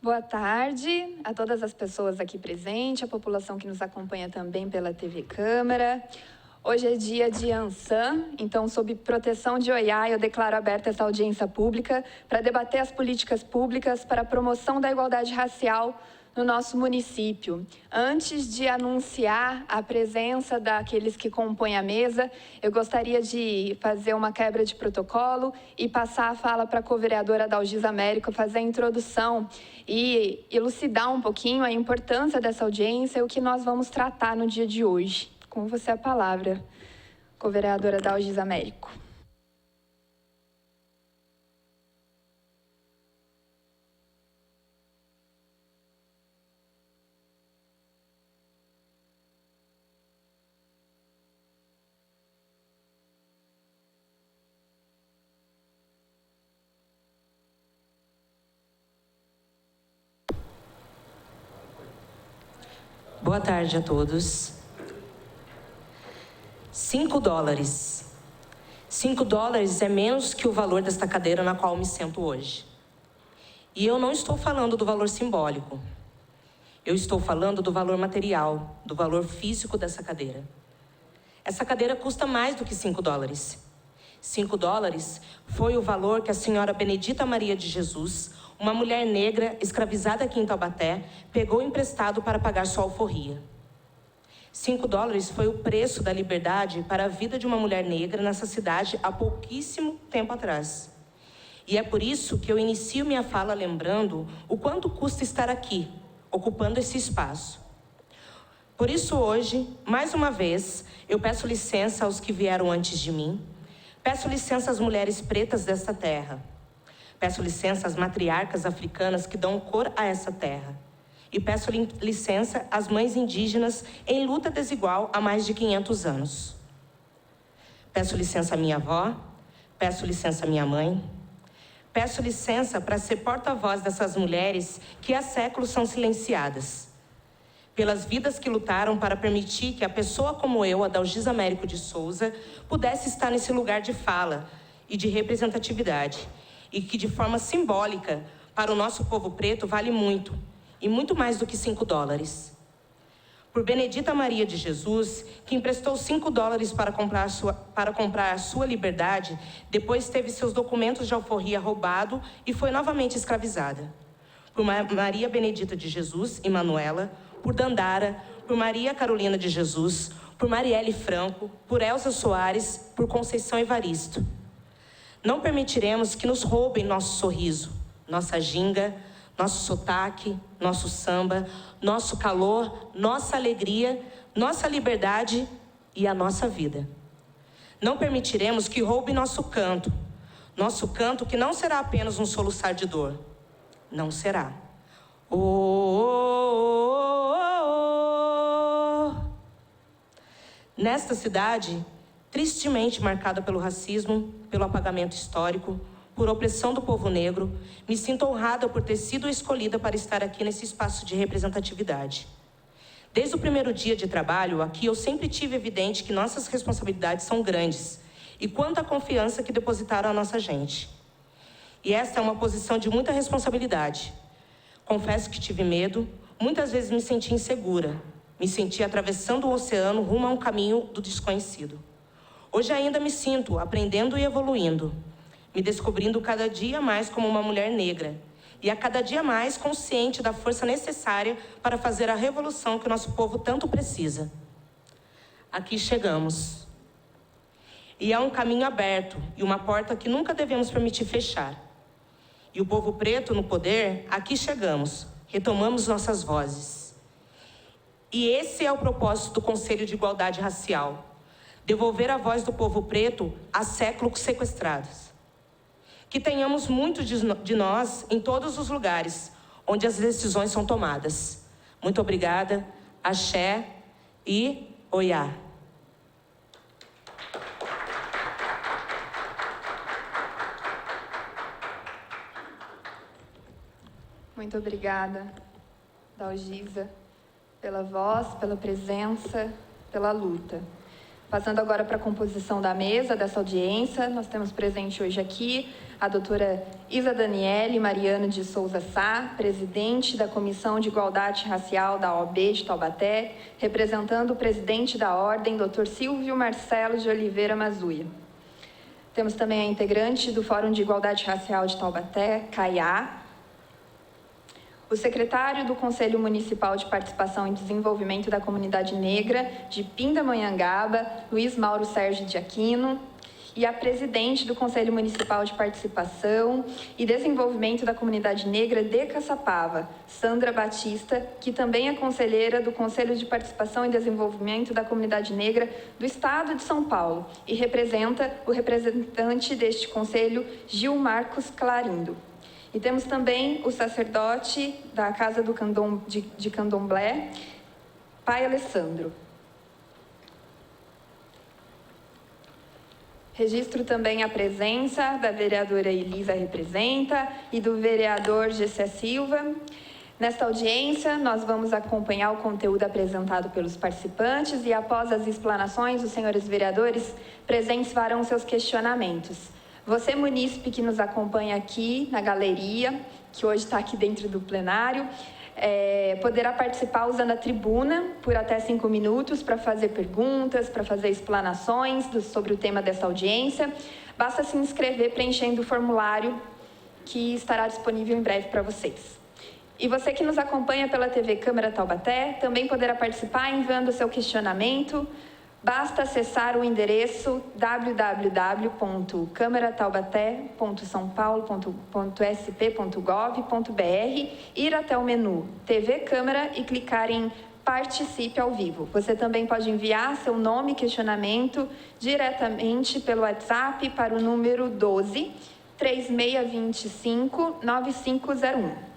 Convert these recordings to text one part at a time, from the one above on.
Boa tarde a todas as pessoas aqui presentes, a população que nos acompanha também pela TV Câmara. Hoje é dia de Ansan, então, sob proteção de OIA, eu declaro aberta essa audiência pública para debater as políticas públicas para a promoção da igualdade racial no nosso município. Antes de anunciar a presença daqueles que compõem a mesa, eu gostaria de fazer uma quebra de protocolo e passar a fala para a co-vereadora Dalgisa Américo fazer a introdução e elucidar um pouquinho a importância dessa audiência e o que nós vamos tratar no dia de hoje. Com você a palavra, co-vereadora Dalgisa Américo. Boa tarde a todos. 5 dólares. 5 dólares é menos que o valor desta cadeira na qual me sento hoje. E eu não estou falando do valor simbólico. Eu estou falando do valor material, do valor físico dessa cadeira. Essa cadeira custa mais do que 5 dólares. 5 dólares foi o valor que a senhora Benedita Maria de Jesus, uma mulher negra escravizada aqui em Taubaté, pegou emprestado para pagar sua alforria. 5 dólares foi o preço da liberdade para a vida de uma mulher negra nessa cidade há pouquíssimo tempo atrás. E é por isso que eu inicio minha fala lembrando o quanto custa estar aqui, ocupando esse espaço. Por isso hoje, mais uma vez, eu peço licença aos que vieram antes de mim, peço licença às mulheres pretas desta terra, peço licença às matriarcas africanas que dão cor a essa terra. E peço licença às mães indígenas em luta desigual há mais de 500 anos. Peço licença à minha avó, peço licença à minha mãe. Peço licença para ser porta-voz dessas mulheres que há séculos são silenciadas. Pelas vidas que lutaram para permitir que a pessoa como eu, a Dalgisa Américo de Souza, pudesse estar nesse lugar de fala e de representatividade. E que de forma simbólica, para o nosso povo preto, vale muito, e muito mais do que 5 dólares. Por Benedita Maria de Jesus, que emprestou 5 dólares para comprar a sua liberdade, depois teve seus documentos de alforria roubado e foi novamente escravizada. Por Maria Benedita de Jesus e Manuela, por Dandara, por Maria Carolina de Jesus, por Marielle Franco, por Elza Soares, por Conceição Evaristo. Não permitiremos que nos roubem nosso sorriso, nossa ginga, nosso sotaque, nosso samba, nosso calor, nossa alegria, nossa liberdade e a nossa vida. Não permitiremos que roube nosso canto que não será apenas um soluçar de dor. Não será. Oh, oh, oh, oh, oh. Nesta cidade, tristemente marcada pelo racismo, pelo apagamento histórico, por opressão do povo negro, me sinto honrada por ter sido escolhida para estar aqui nesse espaço de representatividade. Desde o primeiro dia de trabalho, aqui eu sempre tive evidente que nossas responsabilidades são grandes e quanta confiança que depositaram a nossa gente. E esta é uma posição de muita responsabilidade. Confesso que tive medo, muitas vezes me senti insegura, me senti atravessando o oceano rumo a um caminho do desconhecido. Hoje ainda me sinto aprendendo e evoluindo, me descobrindo cada dia mais como uma mulher negra e a cada dia mais consciente da força necessária para fazer a revolução que o nosso povo tanto precisa. Aqui chegamos. E é um caminho aberto e uma porta que nunca devemos permitir fechar. E o povo preto no poder, aqui chegamos, retomamos nossas vozes. E esse é o propósito do Conselho de Igualdade Racial: devolver a voz do povo preto há séculos sequestrados. Que tenhamos muitos de nós em todos os lugares onde as decisões são tomadas. Muito obrigada, axé e oiá. Muito obrigada, Dalgisa, pela voz, pela presença, pela luta. Passando agora para a composição da mesa dessa audiência, nós temos presente hoje aqui a doutora Isa Daniele Mariano de Souza Sá, presidente da Comissão de Igualdade Racial da OAB de Taubaté, representando o presidente da Ordem, doutor Silvio Marcelo de Oliveira Mazuia. Temos também a integrante do Fórum de Igualdade Racial de Taubaté, CAIA, o secretário do Conselho Municipal de Participação e Desenvolvimento da Comunidade Negra de Pindamonhangaba, Luiz Mauro Sérgio de Aquino, e a presidente do Conselho Municipal de Participação e Desenvolvimento da Comunidade Negra de Caçapava, Sandra Batista, que também é conselheira do Conselho de Participação e Desenvolvimento da Comunidade Negra do Estado de São Paulo e representa o representante deste conselho, Gil Marcos Clarindo. E temos também o sacerdote da Casa de Candomblé, Pai Alessandro. Registro também a presença da vereadora Elisa Representa e do vereador Gessé Silva. Nesta audiência, nós vamos acompanhar o conteúdo apresentado pelos participantes e, após as explanações, os senhores vereadores presentes farão seus questionamentos. Você, munícipe, que nos acompanha aqui na galeria, que hoje está aqui dentro do plenário, poderá participar usando a tribuna por até 5 minutos para fazer perguntas, para fazer explanações sobre o tema dessa audiência. Basta se inscrever preenchendo o formulário que estará disponível em breve para vocês. E você que nos acompanha pela TV Câmara Taubaté também poderá participar enviando o seu questionamento. Basta acessar o endereço www.câmara-taubaté.sãopaulo.sp.gov.br, ir até o menu TV Câmara e clicar em Participe ao vivo. Você também pode enviar seu nome e questionamento diretamente pelo WhatsApp para o número 12 3625 9501.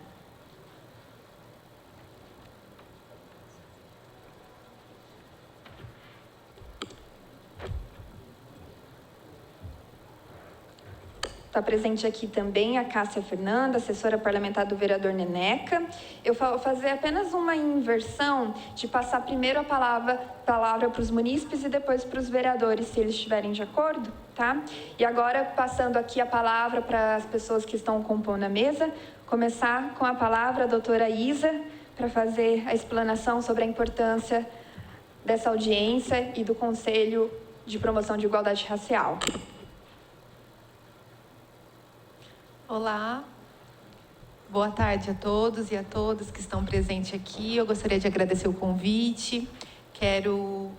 Está presente aqui também a Cássia Fernanda, assessora parlamentar do vereador Neneca. Eu vou fazer apenas uma inversão de passar primeiro a palavra para os munícipes e depois para os vereadores, se eles estiverem de acordo, tá? E agora, passando aqui a palavra para as pessoas que estão compondo a mesa, começar com a palavra a doutora Isa, para fazer a explanação sobre a importância dessa audiência e do Conselho de Promoção de Igualdade Racial. Olá, boa tarde a todos e a todas que estão presentes aqui. Eu gostaria de agradecer o convite. Quero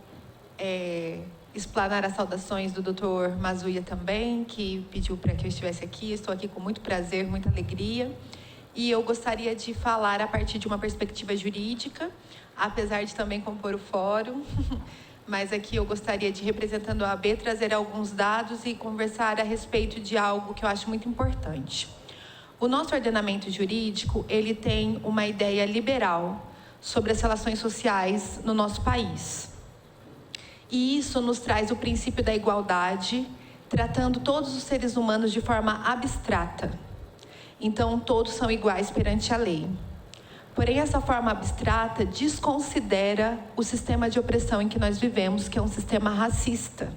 explanar as saudações do Dr. Mazuia também, que pediu para que eu estivesse aqui. Estou aqui com muito prazer, muita alegria. E eu gostaria de falar a partir de uma perspectiva jurídica, apesar de também compor o fórum. Mas aqui eu gostaria de, representando a OAB, trazer alguns dados e conversar a respeito de algo que eu acho muito importante. O nosso ordenamento jurídico, ele tem uma ideia liberal sobre as relações sociais no nosso país. E isso nos traz o princípio da igualdade, tratando todos os seres humanos de forma abstrata. Então, todos são iguais perante a lei. Porém, essa forma abstrata desconsidera o sistema de opressão em que nós vivemos, que é um sistema racista.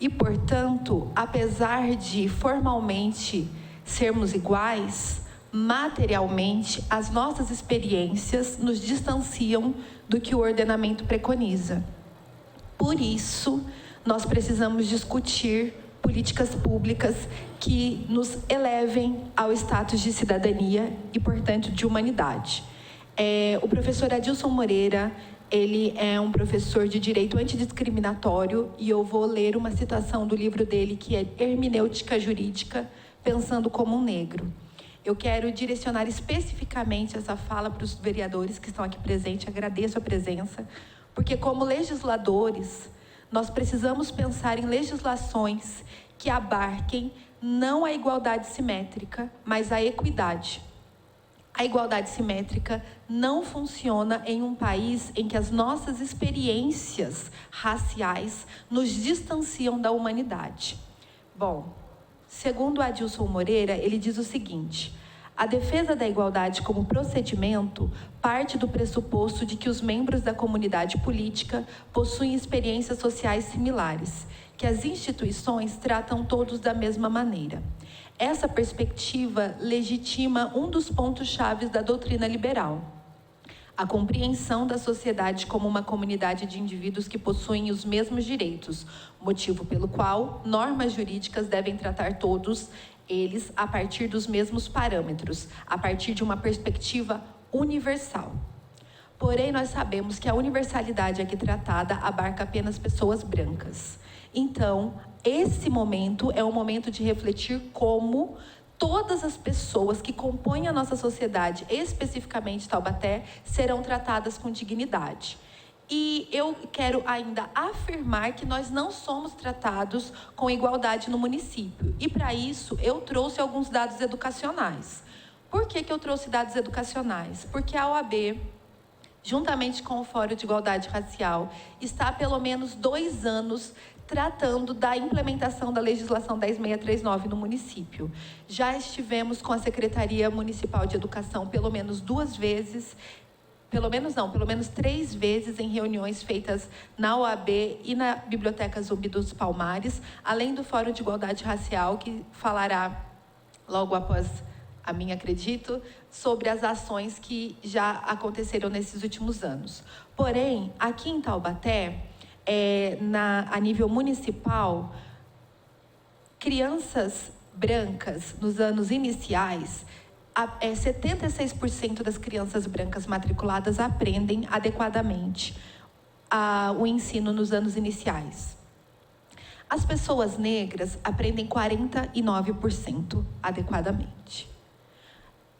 E, portanto, apesar de formalmente sermos iguais, materialmente, as nossas experiências nos distanciam do que o ordenamento preconiza. Por isso, nós precisamos discutir políticas públicas que nos elevem ao status de cidadania e, portanto, de humanidade. O professor Adilson Moreira, ele é um professor de Direito Antidiscriminatório e eu vou ler uma citação do livro dele, que é Hermenêutica Jurídica, Pensando como um Negro. Eu quero direcionar especificamente essa fala para os vereadores que estão aqui presentes, agradeço a presença, porque como legisladores, nós precisamos pensar em legislações que abarquem não a igualdade simétrica, mas a equidade. A igualdade simétrica não funciona em um país em que as nossas experiências raciais nos distanciam da humanidade. Bom, segundo Adilson Moreira, ele diz o seguinte: A defesa da igualdade como procedimento parte do pressuposto de que os membros da comunidade política possuem experiências sociais similares, que as instituições tratam todos da mesma maneira. Essa perspectiva legitima um dos pontos-chave da doutrina liberal: a compreensão da sociedade como uma comunidade de indivíduos que possuem os mesmos direitos, motivo pelo qual normas jurídicas devem tratar todos eles a partir dos mesmos parâmetros, a partir de uma perspectiva universal. Porém, nós sabemos que a universalidade aqui tratada abarca apenas pessoas brancas. Então, esse momento é um momento de refletir como todas as pessoas que compõem a nossa sociedade, especificamente Taubaté, serão tratadas com dignidade. E eu quero ainda afirmar que nós não somos tratados com igualdade no município. E para isso, eu trouxe alguns dados educacionais. Por que eu trouxe dados educacionais? Porque a OAB, juntamente com o Fórum de Igualdade Racial, está há pelo menos 2 anos tratando da implementação da legislação 10.639 no município. Já estivemos com a Secretaria Municipal de Educação pelo menos 2 vezes, pelo menos 3 vezes em reuniões feitas na OAB e na Biblioteca Zumbi dos Palmares, além do Fórum de Igualdade Racial, que falará logo após a minha, acredito, sobre as ações que já aconteceram nesses últimos anos. Porém, aqui em Taubaté, a nível municipal, crianças brancas, nos anos iniciais, 76% das crianças brancas matriculadas aprendem adequadamente o ensino nos anos iniciais. As pessoas negras aprendem 49% adequadamente.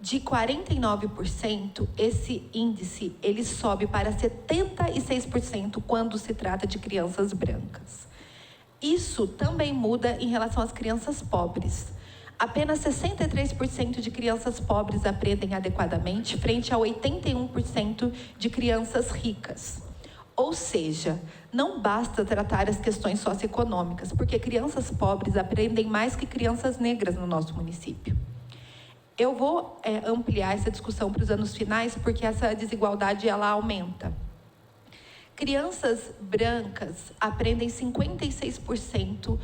De 49%, esse índice ele sobe para 76% quando se trata de crianças brancas. Isso também muda em relação às crianças pobres. Apenas 63% de crianças pobres aprendem adequadamente, frente a 81% de crianças ricas. Ou seja, não basta tratar as questões socioeconômicas, porque crianças pobres aprendem mais que crianças negras no nosso município. Eu vou ampliar essa discussão para os anos finais, porque essa desigualdade ela aumenta. Crianças brancas aprendem 56%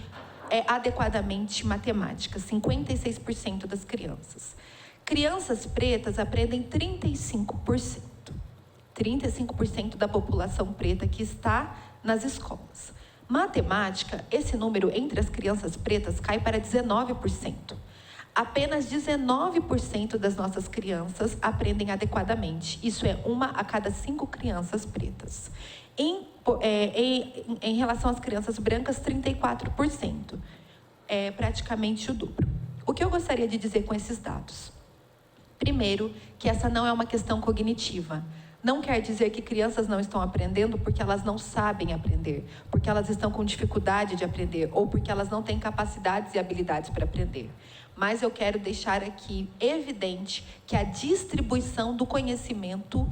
adequadamente matemática, 56% das crianças. Crianças pretas aprendem 35%. 35% da população preta que está nas escolas. Matemática, esse número entre as crianças pretas cai para 19%. Apenas 19% das nossas crianças aprendem adequadamente. Isso é 1 a cada 5 crianças pretas. Em relação às crianças brancas, 34%. É praticamente o dobro. O que eu gostaria de dizer com esses dados? Primeiro, que essa não é uma questão cognitiva. Não quer dizer que crianças não estão aprendendo porque elas não sabem aprender, porque elas estão com dificuldade de aprender, ou porque elas não têm capacidades e habilidades para aprender. Mas eu quero deixar aqui evidente que a distribuição do conhecimento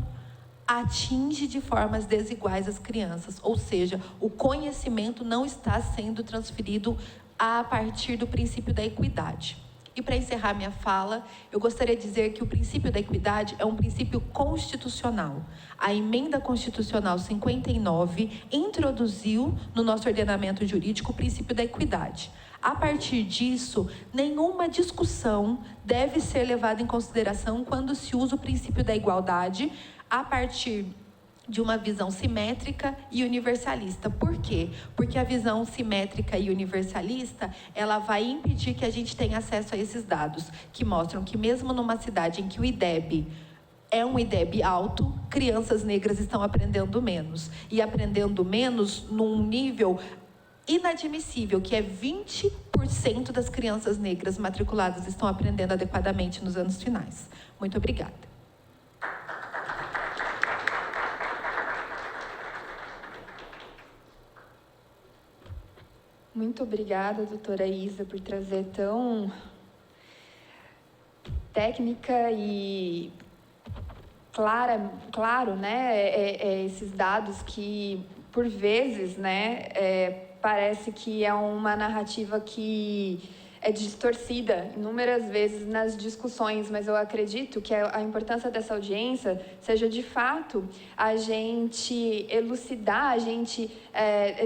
atinge de formas desiguais as crianças, ou seja, o conhecimento não está sendo transferido a partir do princípio da equidade. E para encerrar minha fala, eu gostaria de dizer que o princípio da equidade é um princípio constitucional. A emenda constitucional 59 introduziu no nosso ordenamento jurídico o princípio da equidade. A partir disso, nenhuma discussão deve ser levada em consideração quando se usa o princípio da igualdade a partir de uma visão simétrica e universalista. Por quê? Porque a visão simétrica e universalista, ela vai impedir que a gente tenha acesso a esses dados, que mostram que mesmo numa cidade em que o IDEB é um IDEB alto, crianças negras estão aprendendo menos. E aprendendo menos num nível inadmissível, que é 20% das crianças negras matriculadas estão aprendendo adequadamente nos anos finais. Muito obrigada. Muito obrigada, doutora Isa, por trazer tão técnica e claro, né, esses dados que, por vezes, né, parece que é uma narrativa que é distorcida inúmeras vezes nas discussões, mas eu acredito que a importância dessa audiência seja, de fato, a gente elucidar, a gente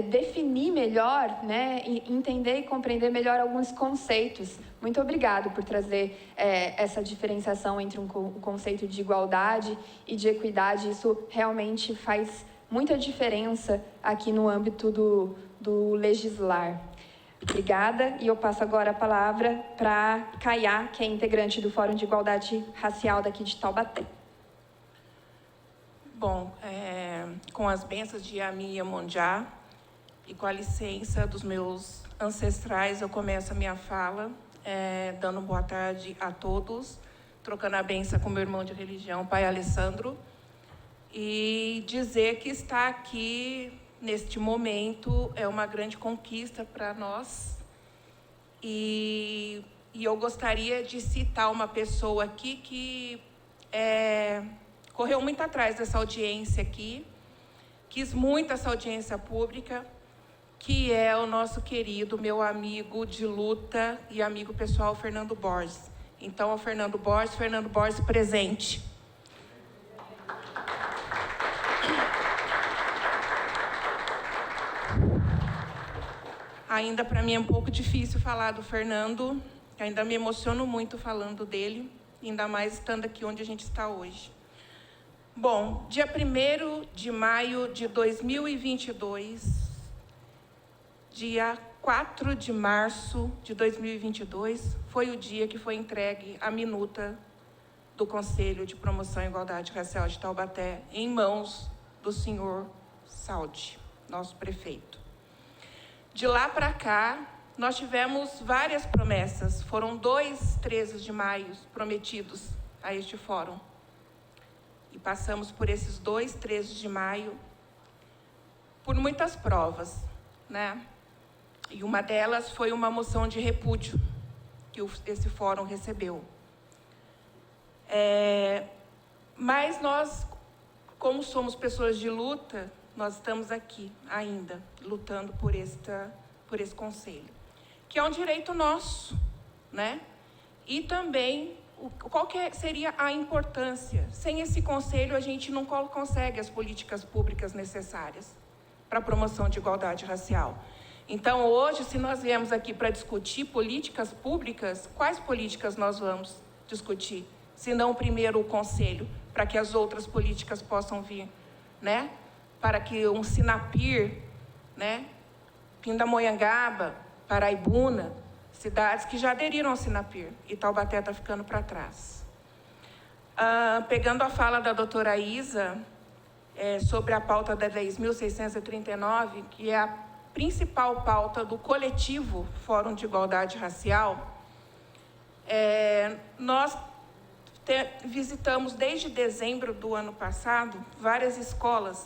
definir melhor, né, entender e compreender melhor alguns conceitos. Muito obrigado por trazer essa diferenciação entre o conceito de igualdade e de equidade. Isso realmente faz muita diferença aqui no âmbito do legislar. Obrigada, e eu passo agora a palavra para Caiá, que é integrante do Fórum de Igualdade Racial daqui de Taubaté. Bom, com as bênçãos de Yami Iemonjá e com a licença dos meus ancestrais, eu começo a minha fala, dando boa tarde a todos, trocando a bênção com meu irmão de religião, Pai Alessandro, e dizer que estar aqui neste momento é uma grande conquista para nós. E eu gostaria de citar uma pessoa aqui que correu muito atrás dessa audiência aqui, quis muito essa audiência pública, que é o nosso querido, meu amigo de luta e amigo pessoal, Fernando Borges. Então, o Fernando Borges presente. Ainda para mim é um pouco difícil falar do Fernando, ainda me emociono muito falando dele, ainda mais estando aqui onde a gente está hoje. Bom, dia 1º de maio de 2022, dia 4 de março de 2022, foi o dia que foi entregue a minuta do Conselho de Promoção e Igualdade Racial de Taubaté em mãos do senhor Saldi, nosso prefeito. De lá para cá, nós tivemos várias promessas. Foram 2 13 de maio prometidos a este fórum. E passamos por esses 2 13 de maio por muitas provas, né? E uma delas foi uma moção de repúdio que esse fórum recebeu. Mas nós, como somos pessoas de luta, nós estamos aqui ainda, lutando por esse conselho, que é um direito nosso, né? E também, qual que seria a importância? Sem esse conselho, a gente não consegue as políticas públicas necessárias para a promoção de igualdade racial. Então, hoje, se nós viemos aqui para discutir políticas públicas, quais políticas nós vamos discutir? Se não, primeiro, o conselho, para que as outras políticas possam vir, né? Para que um Sinapir, né? Pindamonhangaba, Paraibuna, cidades que já aderiram ao Sinapir, e Taubaté está ficando para trás. Pegando a fala da doutora Isa, sobre a pauta da 10.639, que é a principal pauta do coletivo Fórum de Igualdade Racial, nós visitamos desde dezembro do ano passado várias escolas,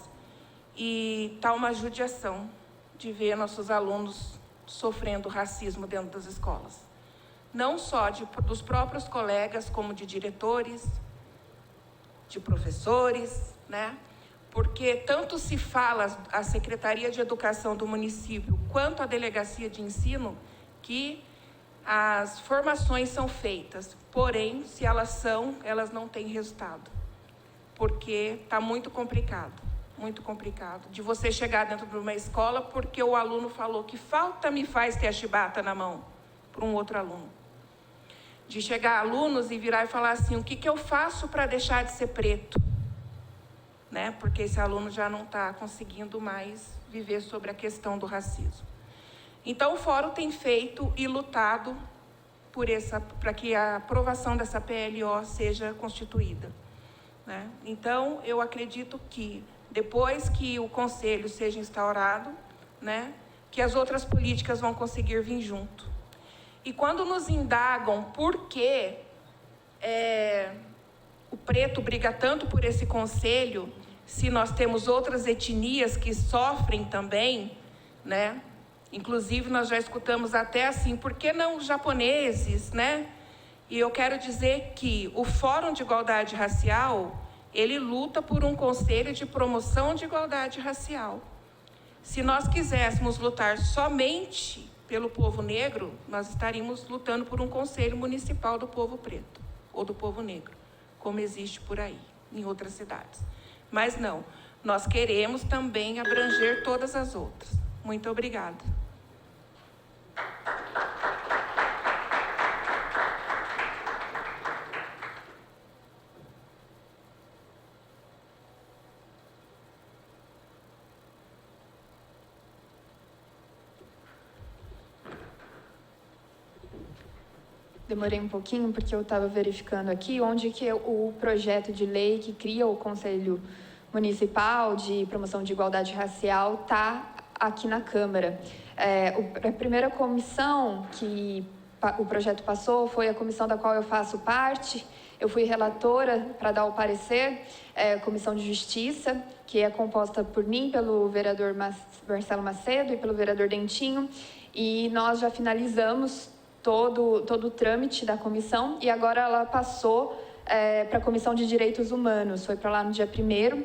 e está uma judiação de ver nossos alunos sofrendo racismo dentro das escolas. Não só dos próprios colegas, como de diretores, de professores, né? Porque tanto se fala a Secretaria de Educação do município quanto a Delegacia de Ensino que as formações são feitas, porém, se elas não têm resultado, porque está muito complicado de você chegar dentro de uma escola porque o aluno falou que falta me faz ter a chibata na mão para um outro aluno. De chegar alunos e virar e falar assim, o que eu faço para deixar de ser preto? Né? Porque esse aluno já não está conseguindo mais viver sobre a questão do racismo. Então, o Fórum tem feito e lutado para que a aprovação dessa PLO seja constituída, né? Então, eu acredito que, depois que o Conselho seja instaurado, né, que as outras políticas vão conseguir vir junto. E quando nos indagam por que o preto briga tanto por esse conselho, se nós temos outras etnias que sofrem também, né? Inclusive, nós já escutamos até assim, por que não os japoneses, né? E eu quero dizer que o Fórum de Igualdade Racial, ele luta por um conselho de promoção de igualdade racial. Se nós quiséssemos lutar somente pelo povo negro, nós estaríamos lutando por um conselho municipal do povo preto, ou do povo negro, como existe por aí, em outras cidades. Mas não, nós queremos também abranger todas as outras. Muito obrigada. Demorei um pouquinho porque eu estava verificando aqui onde que o projeto de lei que cria o Conselho Municipal de Promoção de Igualdade Racial está aqui na Câmara. A primeira comissão que o projeto passou foi a comissão da qual eu faço parte. Eu fui relatora para dar o parecer, Comissão de Justiça, que é composta por mim, pelo vereador Marcelo Macedo e pelo vereador Dentinho, e nós já finalizamos todo o trâmite da comissão, e agora ela passou para a Comissão de Direitos Humanos, foi para lá no dia 1º,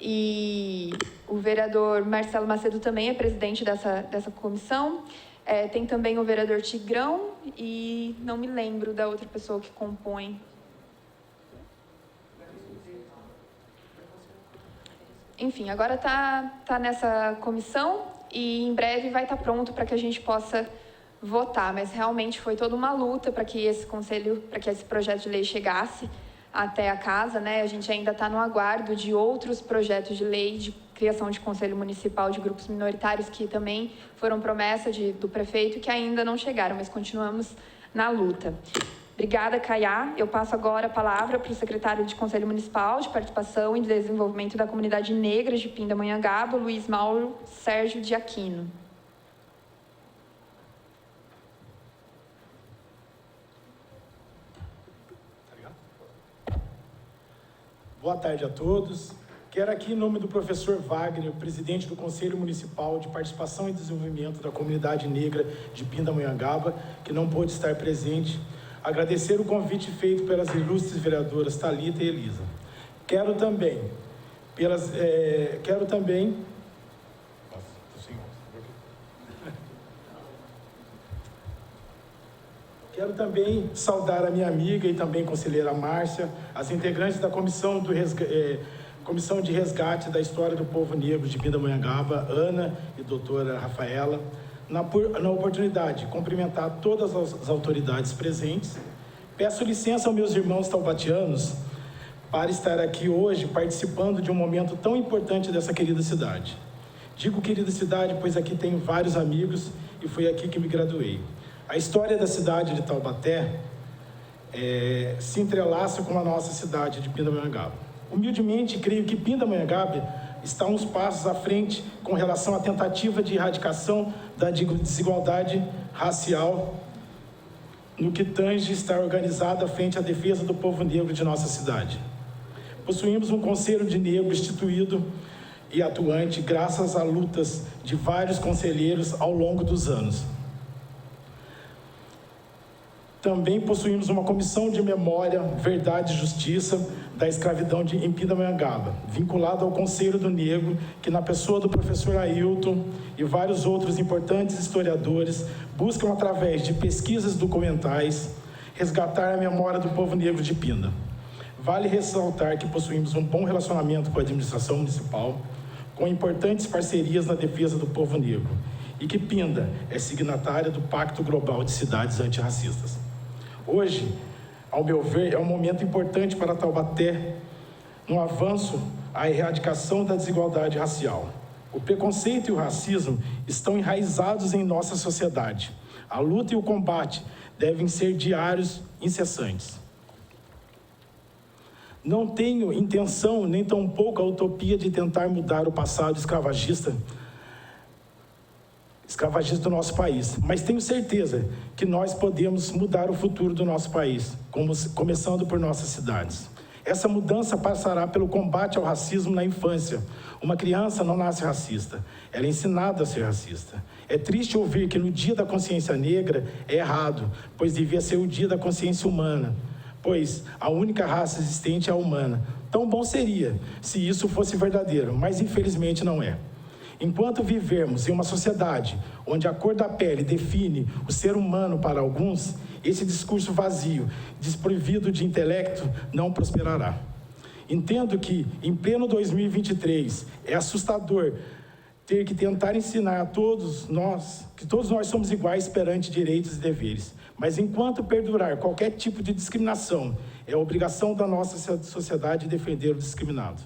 e o vereador Marcelo Macedo também é presidente dessa comissão, tem também o vereador Tigrão, e não me lembro da outra pessoa que compõe. Enfim, agora tá nessa comissão, e em breve vai estar pronto para que a gente possa votar, mas realmente foi toda uma luta para que esse projeto de lei chegasse até a casa, né? A gente ainda está no aguardo de outros projetos de lei de criação de conselho municipal de grupos minoritários que também foram promessa do prefeito e que ainda não chegaram, mas continuamos na luta. Obrigada, Caiá. Eu passo agora a palavra para o secretário de Conselho Municipal de Participação e Desenvolvimento da Comunidade Negra de Pindamonhangaba, Luiz Mauro Sérgio de Aquino. Boa tarde a todos. Quero aqui, em nome do professor Wagner, presidente do Conselho Municipal de Participação e Desenvolvimento da Comunidade Negra de Pindamonhangaba, que não pôde estar presente, agradecer o convite feito pelas ilustres vereadoras Thalita e Elisa. Quero também saudar a minha amiga e também conselheira Márcia, as integrantes da Comissão de Resgate da História do Povo Negro de Pindamonhangaba, Ana e doutora Rafaela. Na oportunidade, cumprimentar todas as autoridades presentes. Peço licença aos meus irmãos taubatianos para estar aqui hoje participando de um momento tão importante dessa querida cidade. Digo querida cidade, pois aqui tenho vários amigos e foi aqui que me graduei. A história da cidade de Taubaté se entrelaça com a nossa cidade de Pindamonhangaba. Humildemente, creio que Pindamonhangaba está uns passos à frente com relação à tentativa de erradicação da desigualdade racial no que tange estar organizada frente à defesa do povo negro de nossa cidade. Possuímos um conselho de negro instituído e atuante graças a lutas de vários conselheiros ao longo dos anos. Também possuímos uma comissão de memória, verdade e justiça da escravidão em Pindamonhangaba, vinculada ao Conselho do Negro, que na pessoa do professor Ailton e vários outros importantes historiadores buscam, através de pesquisas documentais, resgatar a memória do povo negro de Pinda. Vale ressaltar que possuímos um bom relacionamento com a administração municipal, com importantes parcerias na defesa do povo negro, e que Pinda é signatária do Pacto Global de Cidades Antirracistas. Hoje, ao meu ver, é um momento importante para Taubaté no avanço à erradicação da desigualdade racial. O preconceito e o racismo estão enraizados em nossa sociedade. A luta e o combate devem ser diários, incessantes. Não tenho intenção, nem tampouco a utopia de tentar mudar o passado escravagista do nosso país, mas tenho certeza que nós podemos mudar o futuro do nosso país, começando por nossas cidades. Essa mudança passará pelo combate ao racismo na infância. Uma criança não nasce racista, ela é ensinada a ser racista. É triste ouvir que no Dia da Consciência Negra é errado, pois devia ser o Dia da Consciência Humana, pois a única raça existente é a humana. Tão bom seria se isso fosse verdadeiro, mas infelizmente não é. Enquanto vivermos em uma sociedade onde a cor da pele define o ser humano para alguns, esse discurso vazio, desprovido de intelecto, não prosperará. Entendo que, em pleno 2023, é assustador ter que tentar ensinar a todos nós, que todos nós somos iguais perante direitos e deveres. Mas enquanto perdurar qualquer tipo de discriminação, é obrigação da nossa sociedade defender o discriminado.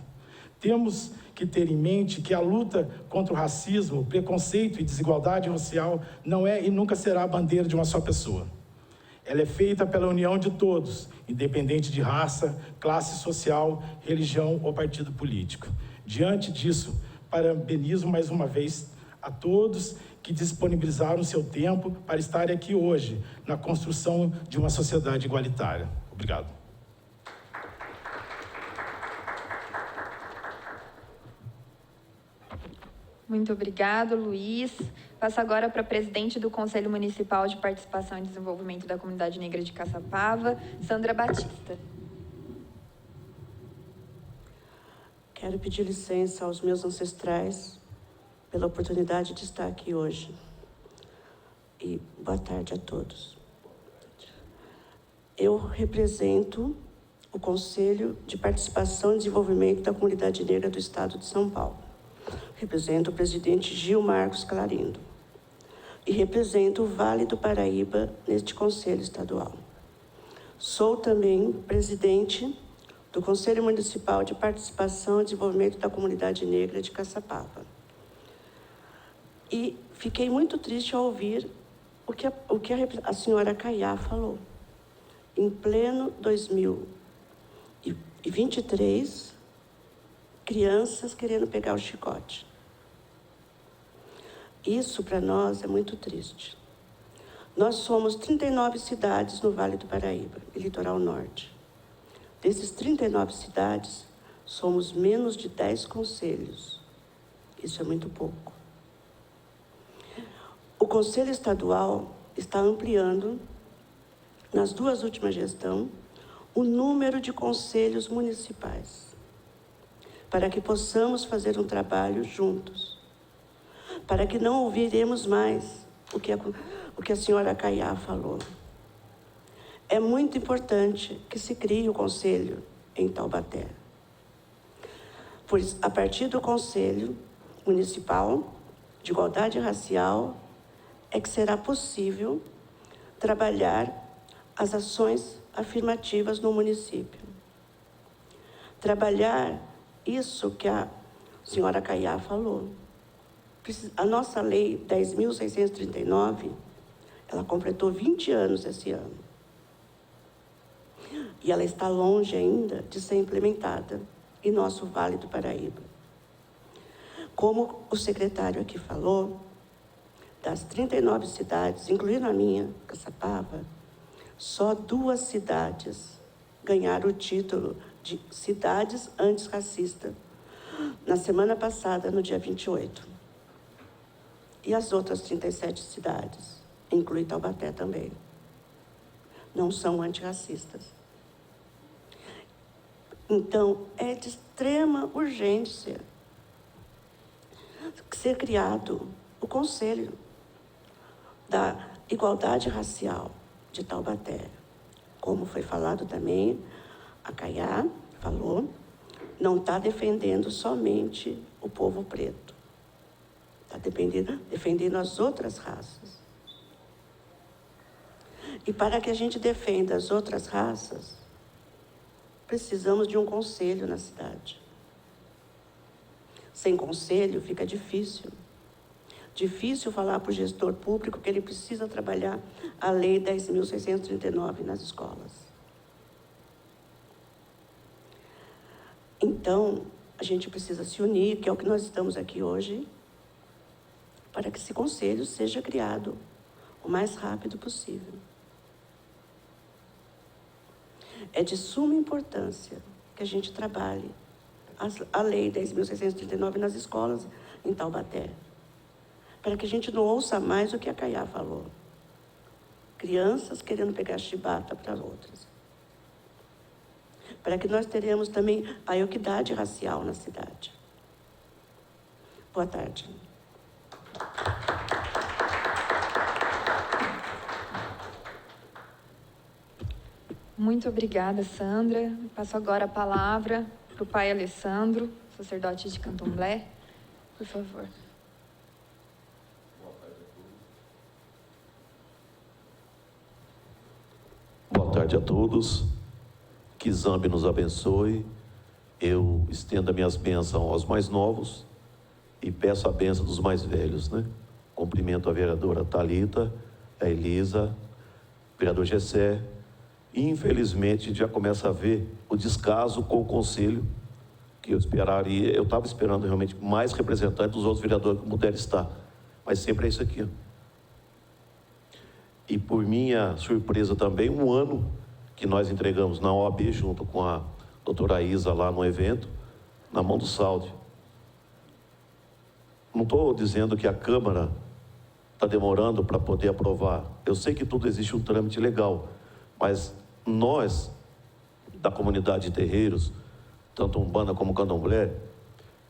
Temos que ter em mente que a luta contra o racismo, preconceito e desigualdade racial não é e nunca será a bandeira de uma só pessoa. Ela é feita pela união de todos, independente de raça, classe social, religião ou partido político. Diante disso, parabenizo mais uma vez a todos que disponibilizaram seu tempo para estarem aqui hoje, na construção de uma sociedade igualitária. Obrigado. Muito obrigado, Luiz. Passo agora para a presidente do Conselho Municipal de Participação e Desenvolvimento da Comunidade Negra de Caçapava, Sandra Batista. Quero pedir licença aos meus ancestrais pela oportunidade de estar aqui hoje. E boa tarde a todos. Eu represento o Conselho de Participação e Desenvolvimento da Comunidade Negra do Estado de São Paulo. Represento o presidente Gil Marcos Clarindo. E represento o Vale do Paraíba neste Conselho Estadual. Sou também presidente do Conselho Municipal de Participação e Desenvolvimento da Comunidade Negra de Caçapava. E fiquei muito triste ao ouvir o que a senhora Caiá falou. Em pleno 2023, crianças querendo pegar o chicote. Isso, para nós, é muito triste. Nós somos 39 cidades no Vale do Paraíba, e Litoral Norte. Desses 39 cidades, somos menos de 10 conselhos. Isso é muito pouco. O Conselho Estadual está ampliando, nas 2 últimas gestões, o número de conselhos municipais, para que possamos fazer um trabalho juntos, para que não ouviremos mais o que a senhora Caiá falou. É muito importante que se crie o conselho em Taubaté. Pois, a partir do Conselho Municipal de Igualdade Racial, é que será possível trabalhar as ações afirmativas no município. Trabalhar isso que a senhora Caiá falou. A nossa lei 10.639, ela completou 20 anos esse ano. E ela está longe ainda de ser implementada em nosso Vale do Paraíba. Como o secretário aqui falou, das 39 cidades, incluindo a minha, Caçapava, só 2 cidades ganharam o título de cidades antirracistas na semana passada, no dia 28. E as outras 37 cidades, inclui Taubaté também, não são antirracistas. Então, é de extrema urgência ser criado o Conselho da Igualdade Racial de Taubaté. Como foi falado também, a Caiá falou, não está defendendo somente o povo preto. Está defendendo as outras raças. E para que a gente defenda as outras raças, precisamos de um conselho na cidade. Sem conselho fica difícil. Difícil falar para o gestor público que ele precisa trabalhar a Lei 10.639 nas escolas. Então, a gente precisa se unir, que é o que nós estamos aqui hoje, para que esse conselho seja criado o mais rápido possível. É de suma importância que a gente trabalhe a Lei 10.639 nas escolas em Taubaté, para que a gente não ouça mais o que a Caiá falou. Crianças querendo pegar chibata para outras. Para que nós teremos também a equidade racial na cidade. Boa tarde. Muito obrigada, Sandra. Passo agora a palavra para o pai Alessandro, sacerdote de Candomblé. Por favor. Boa tarde a todos. Que Zambi nos abençoe. Eu estendo as minhas bênçãos aos mais novos e peço a bênção dos mais velhos, né? Cumprimento a vereadora Thalita, a Elisa, o vereador Gessé. E, infelizmente, a gente já começa a ver o descaso com o conselho, que eu esperaria. Eu estava esperando realmente mais representantes dos outros vereadores que puderam estar, mas sempre é isso aqui. E, por minha surpresa também, um ano que nós entregamos na OAB, junto com a doutora Isa lá no evento, na mão do Saldi. Não estou dizendo que a Câmara está demorando para poder aprovar. Eu sei que tudo existe um trâmite legal, mas nós, da comunidade de terreiros, tanto Umbanda como Candomblé,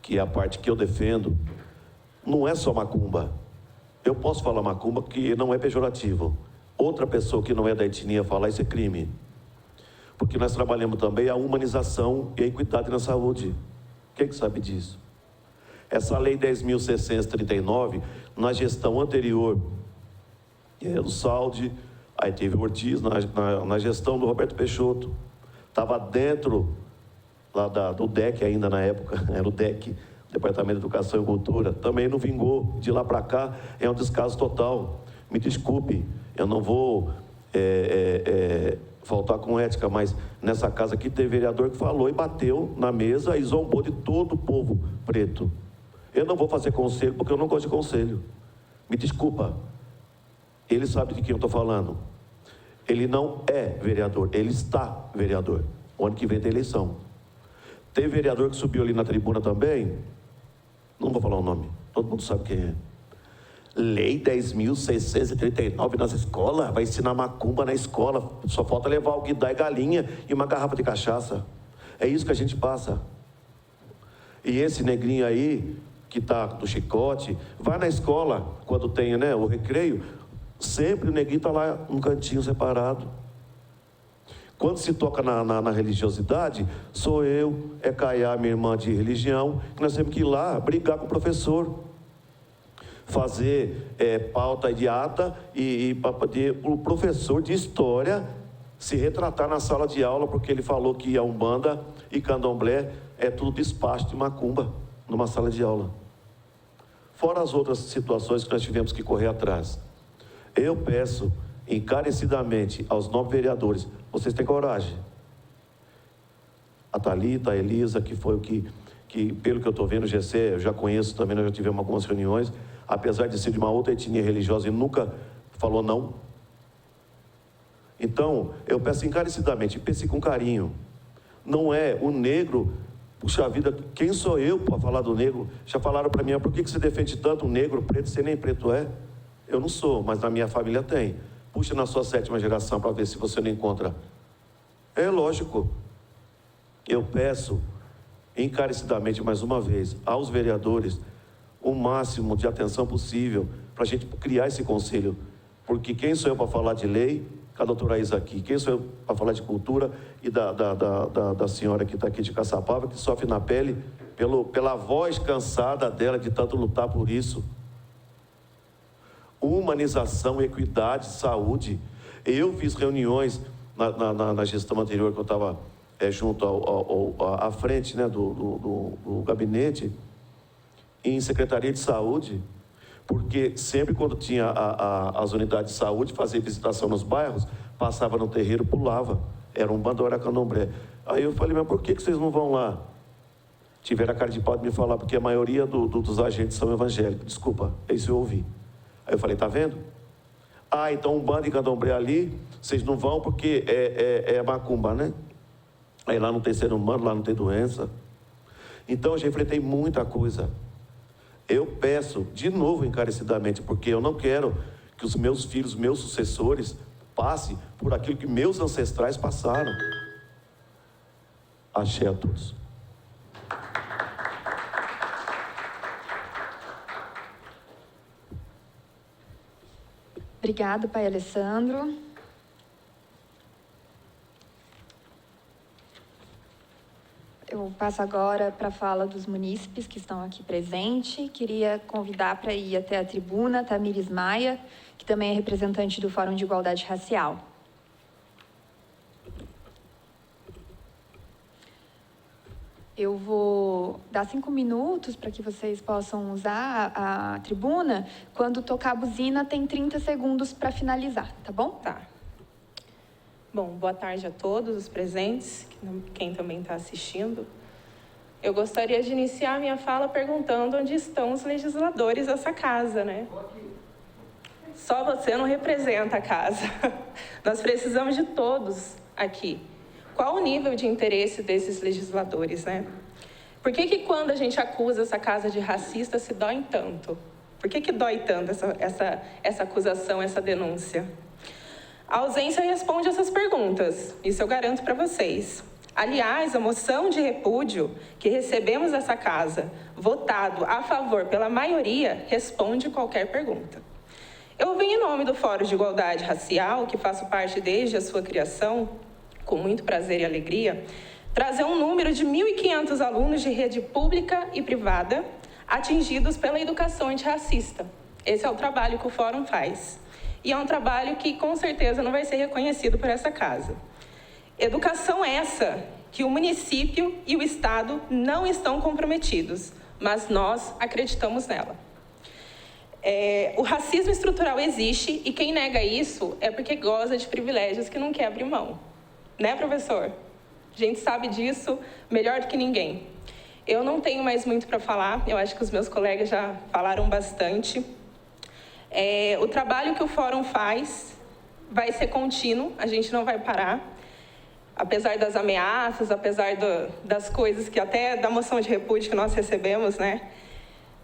que é a parte que eu defendo, não é só macumba. Eu posso falar macumba que não é pejorativo. Outra pessoa que não é da etnia falar isso é crime. Porque nós trabalhamos também a humanização e a equidade na saúde. Quem que sabe disso? Essa lei 10.639, na gestão anterior, do Saldi, aí teve o Ortiz, na gestão do Roberto Peixoto, estava dentro lá do DEC ainda na época, era o DEC, Departamento de Educação e Cultura, também não vingou. De lá para cá é um descaso total. Me desculpe, eu não vou faltar com ética, mas nessa casa aqui teve vereador que falou e bateu na mesa e zombou de todo o povo preto. Eu não vou fazer conselho porque eu não gosto de conselho. Me desculpa. Ele sabe de quem eu estou falando. Ele não é vereador, ele está vereador. O ano que vem tem eleição. Tem vereador que subiu ali na tribuna também, não vou falar o nome, todo mundo sabe quem é. Lei 10.639 nas escolas, vai ensinar macumba na escola, só falta levar o guidá e galinha e uma garrafa de cachaça. É isso que a gente passa. E esse negrinho aí, que está do chicote, vai na escola, quando tem, né, o recreio, sempre o neguinho está lá num cantinho separado. Quando se toca na religiosidade, sou eu, é Caiá, minha irmã de religião, que nós temos que ir lá brigar com o professor. Fazer pauta de ata e para poder o professor de história se retratar na sala de aula, porque ele falou que a Umbanda e Candomblé é tudo despacho de macumba numa sala de aula. Fora as outras situações que nós tivemos que correr atrás. Eu peço encarecidamente aos 9 vereadores, vocês têm coragem. A Thalita, a Elisa, que foi o que pelo que eu estou vendo, o GC, eu já conheço também, nós já tivemos algumas reuniões, apesar de ser de uma outra etnia religiosa e nunca falou não. Então, eu peço encarecidamente, pense com carinho. Não é o negro, puxa vida, quem sou eu para falar do negro? Já falaram para mim, por que você defende tanto o negro, preto, você nem preto é? Eu não sou, mas na minha família tem. Puxa na sua 7ª geração para ver se você não encontra. É lógico. Eu peço encarecidamente, mais uma vez, aos vereadores, o máximo de atenção possível para a gente criar esse conselho. Porque quem sou eu para falar de lei? Com a doutora Isa aqui. Quem sou eu para falar de cultura? E da senhora que está aqui de Caçapava, que sofre na pele pela voz cansada dela de tanto lutar por isso. Humanização, equidade, saúde. Eu fiz reuniões na gestão anterior, que eu estava junto à frente, né, do gabinete, em Secretaria de Saúde, porque sempre quando tinha as unidades de saúde, fazia visitação nos bairros, passava no terreiro, pulava. Era Umbanda ou era Candomblé. Aí eu falei, mas por que vocês não vão lá? Tiveram a cara de pau de me falar, porque a maioria dos agentes são evangélicos. Desculpa, isso eu ouvi. Aí eu falei, tá vendo? Ah, então Umbanda e Candomblé ali, vocês não vão porque é macumba, né? Aí lá não tem ser humano, lá não tem doença. Então eu já enfrentei muita coisa. Eu peço, de novo, encarecidamente, porque eu não quero que os meus filhos, meus sucessores, passem por aquilo que meus ancestrais passaram. Axé a todos. Obrigado, pai Alessandro. Eu passo agora para a fala dos munícipes que estão aqui presentes. Queria convidar para ir até a tribuna a Tamires Maia, que também é representante do Fórum de Igualdade Racial. Eu vou dar 5 minutos para que vocês possam usar a tribuna. Quando tocar a buzina, tem 30 segundos para finalizar, tá bom? Tá. Bom, boa tarde a todos os presentes, quem também está assistindo. Eu gostaria de iniciar a minha fala perguntando onde estão os legisladores dessa casa, né? Só você não representa a casa. Nós precisamos de todos aqui. Qual o nível de interesse desses legisladores, né? Por que quando a gente acusa essa casa de racista se dói tanto? Por que dói tanto essa acusação, essa denúncia? A ausência responde essas perguntas, isso eu garanto para vocês. Aliás, a moção de repúdio que recebemos dessa casa, votado a favor pela maioria, responde qualquer pergunta. Eu venho em nome do Fórum de Igualdade Racial, que faço parte desde a sua criação, com muito prazer e alegria, trazer um número de 1.500 alunos de rede pública e privada atingidos pela educação antirracista. Esse é o trabalho que o Fórum faz. E é um trabalho que, com certeza, não vai ser reconhecido por essa casa. Educação essa que o município e o Estado não estão comprometidos, mas nós acreditamos nela. O racismo estrutural existe e quem nega isso é porque goza de privilégios que não quer abrir mão. Né, professor? A gente sabe disso melhor do que ninguém. Eu não tenho mais muito para falar, eu acho que os meus colegas já falaram bastante. O trabalho que o Fórum faz vai ser contínuo, a gente não vai parar. Apesar das ameaças, apesar das coisas que até da moção de repúdio que nós recebemos, né?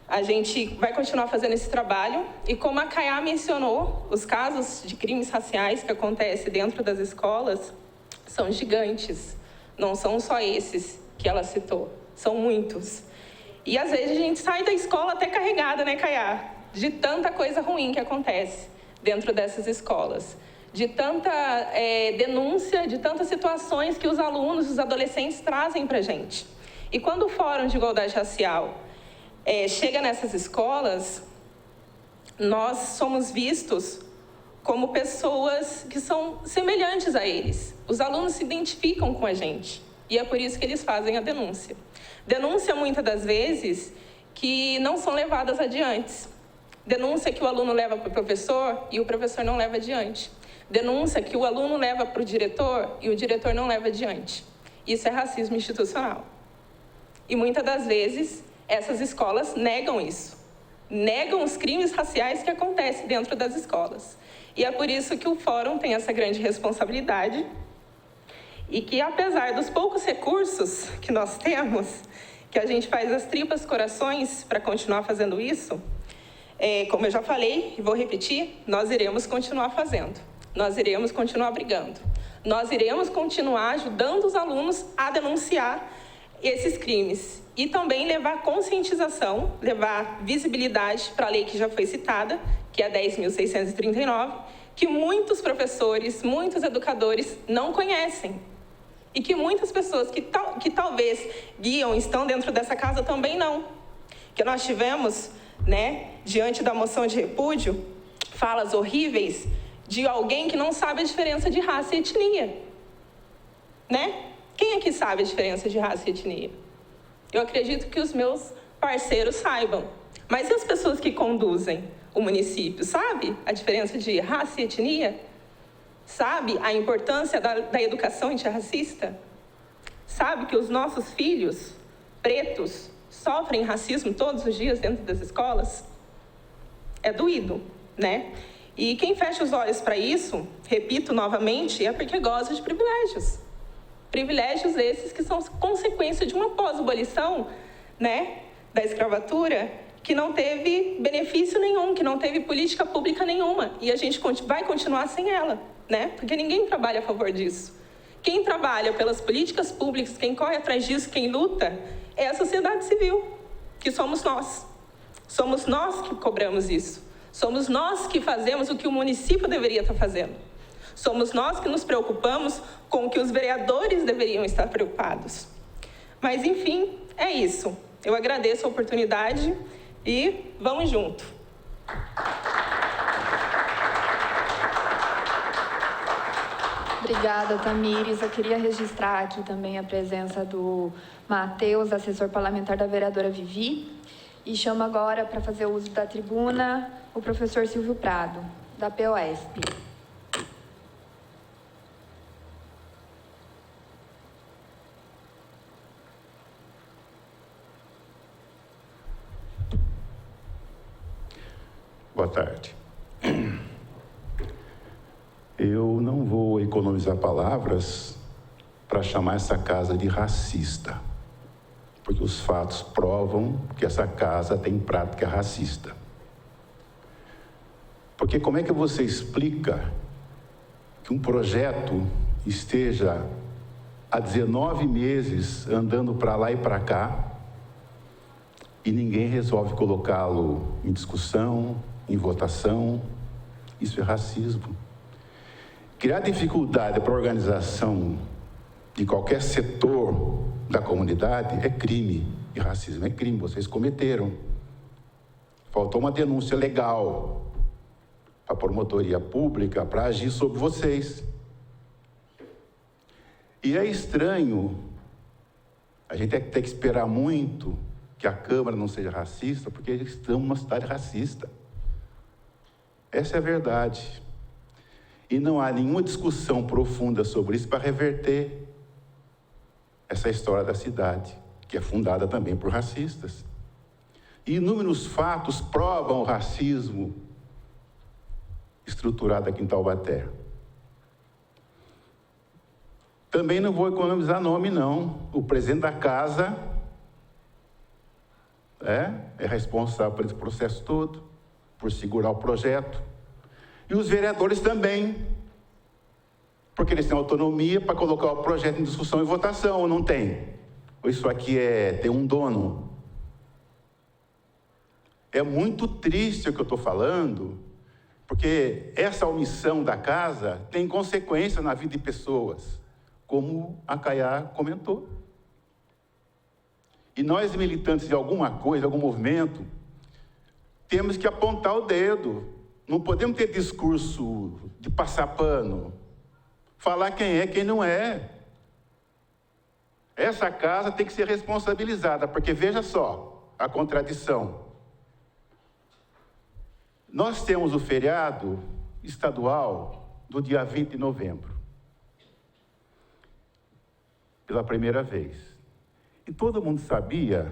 A gente vai continuar fazendo esse trabalho. E como a Caiá mencionou, os casos de crimes raciais que acontecem dentro das escolas são gigantes. Não são só esses que ela citou, são muitos. E às vezes a gente sai da escola até carregada, né, Caiá? De tanta coisa ruim que acontece dentro dessas escolas. De tanta denúncia, de tantas situações que os alunos, os adolescentes trazem para a gente. E quando o Fórum de Igualdade Racial chega nessas escolas, nós somos vistos como pessoas que são semelhantes a eles. Os alunos se identificam com a gente e é por isso que eles fazem a denúncia. Denúncia, muitas das vezes, que não são levadas adiante. Denúncia que o aluno leva para o professor e o professor não leva adiante. Denúncia que o aluno leva para o diretor e o diretor não leva adiante. Isso é racismo institucional. E muitas das vezes, essas escolas negam isso. Negam os crimes raciais que acontecem dentro das escolas. E é por isso que o Fórum tem essa grande responsabilidade e que, apesar dos poucos recursos que nós temos, que a gente faz as tripas corações para continuar fazendo isso, como eu já falei e vou repetir, nós iremos continuar fazendo. Nós iremos continuar brigando. Nós iremos continuar ajudando os alunos a denunciar esses crimes e também levar conscientização, levar visibilidade para a lei que já foi citada, que é a 10.639, que muitos professores, muitos educadores não conhecem. E que muitas pessoas que talvez guiam, estão dentro dessa casa também não. Que nós tivemos, né, diante da moção de repúdio, falas horríveis de alguém que não sabe a diferença de raça e etnia. Né? Quem aqui sabe a diferença de raça e etnia? Eu acredito que os meus parceiros saibam. Mas e as pessoas que conduzem o município? Sabe a diferença de raça e etnia? Sabe a importância da educação antirracista? Sabe que os nossos filhos pretos sofrem racismo todos os dias dentro das escolas? É doído, né? E quem fecha os olhos para isso, repito novamente, é porque goza de privilégios. Privilégios esses que são consequência de uma pós-abolição, né, da escravatura, que não teve benefício nenhum, que não teve política pública nenhuma. E a gente vai continuar sem ela, né? Porque ninguém trabalha a favor disso. Quem trabalha pelas políticas públicas, quem corre atrás disso, quem luta, é a sociedade civil, que somos nós. Somos nós que cobramos isso. Somos nós que fazemos o que o município deveria estar fazendo. Somos nós que nos preocupamos com o que os vereadores deveriam estar preocupados. Mas, enfim, é isso. Eu agradeço a oportunidade e vamos junto. Obrigada, Tamires. Eu queria registrar aqui também a presença do Matheus, assessor parlamentar da vereadora Vivi. E chamo agora para fazer uso da tribuna o professor Silvio Prado, da POSP. Boa tarde. Eu não vou economizar palavras para chamar essa casa de racista, porque os fatos provam que essa casa tem prática racista. Porque como é que você explica que um projeto esteja há 19 meses andando para lá e para cá e ninguém resolve colocá-lo em discussão, em votação? Isso é racismo. Criar dificuldade para a organização de qualquer setor da comunidade é crime. E racismo é crime, vocês cometeram. Faltou uma denúncia legal para a promotoria pública para agir sobre vocês. E é estranho, a gente tem que esperar muito que a Câmara não seja racista, porque estamos numa cidade racista. Essa é a verdade. E não há nenhuma discussão profunda sobre isso para reverter essa história da cidade, que é fundada também por racistas. E inúmeros fatos provam o racismo estruturado aqui em Taubaté. Também não vou economizar nome, não. O presidente da casa é responsável por esse processo todo, por segurar o projeto. E os vereadores também, porque eles têm autonomia para colocar o projeto em discussão e votação, ou não tem? Ou isso aqui tem um dono? É muito triste o que eu estou falando, porque essa omissão da casa tem consequência na vida de pessoas, como a Caiá comentou. E nós, militantes de alguma coisa, algum movimento, temos que apontar o dedo. Não podemos ter discurso de passar pano, falar quem é, quem não é. Essa casa tem que ser responsabilizada, porque veja só a contradição. Nós temos o feriado estadual do dia 20 de novembro, pela primeira vez. E todo mundo sabia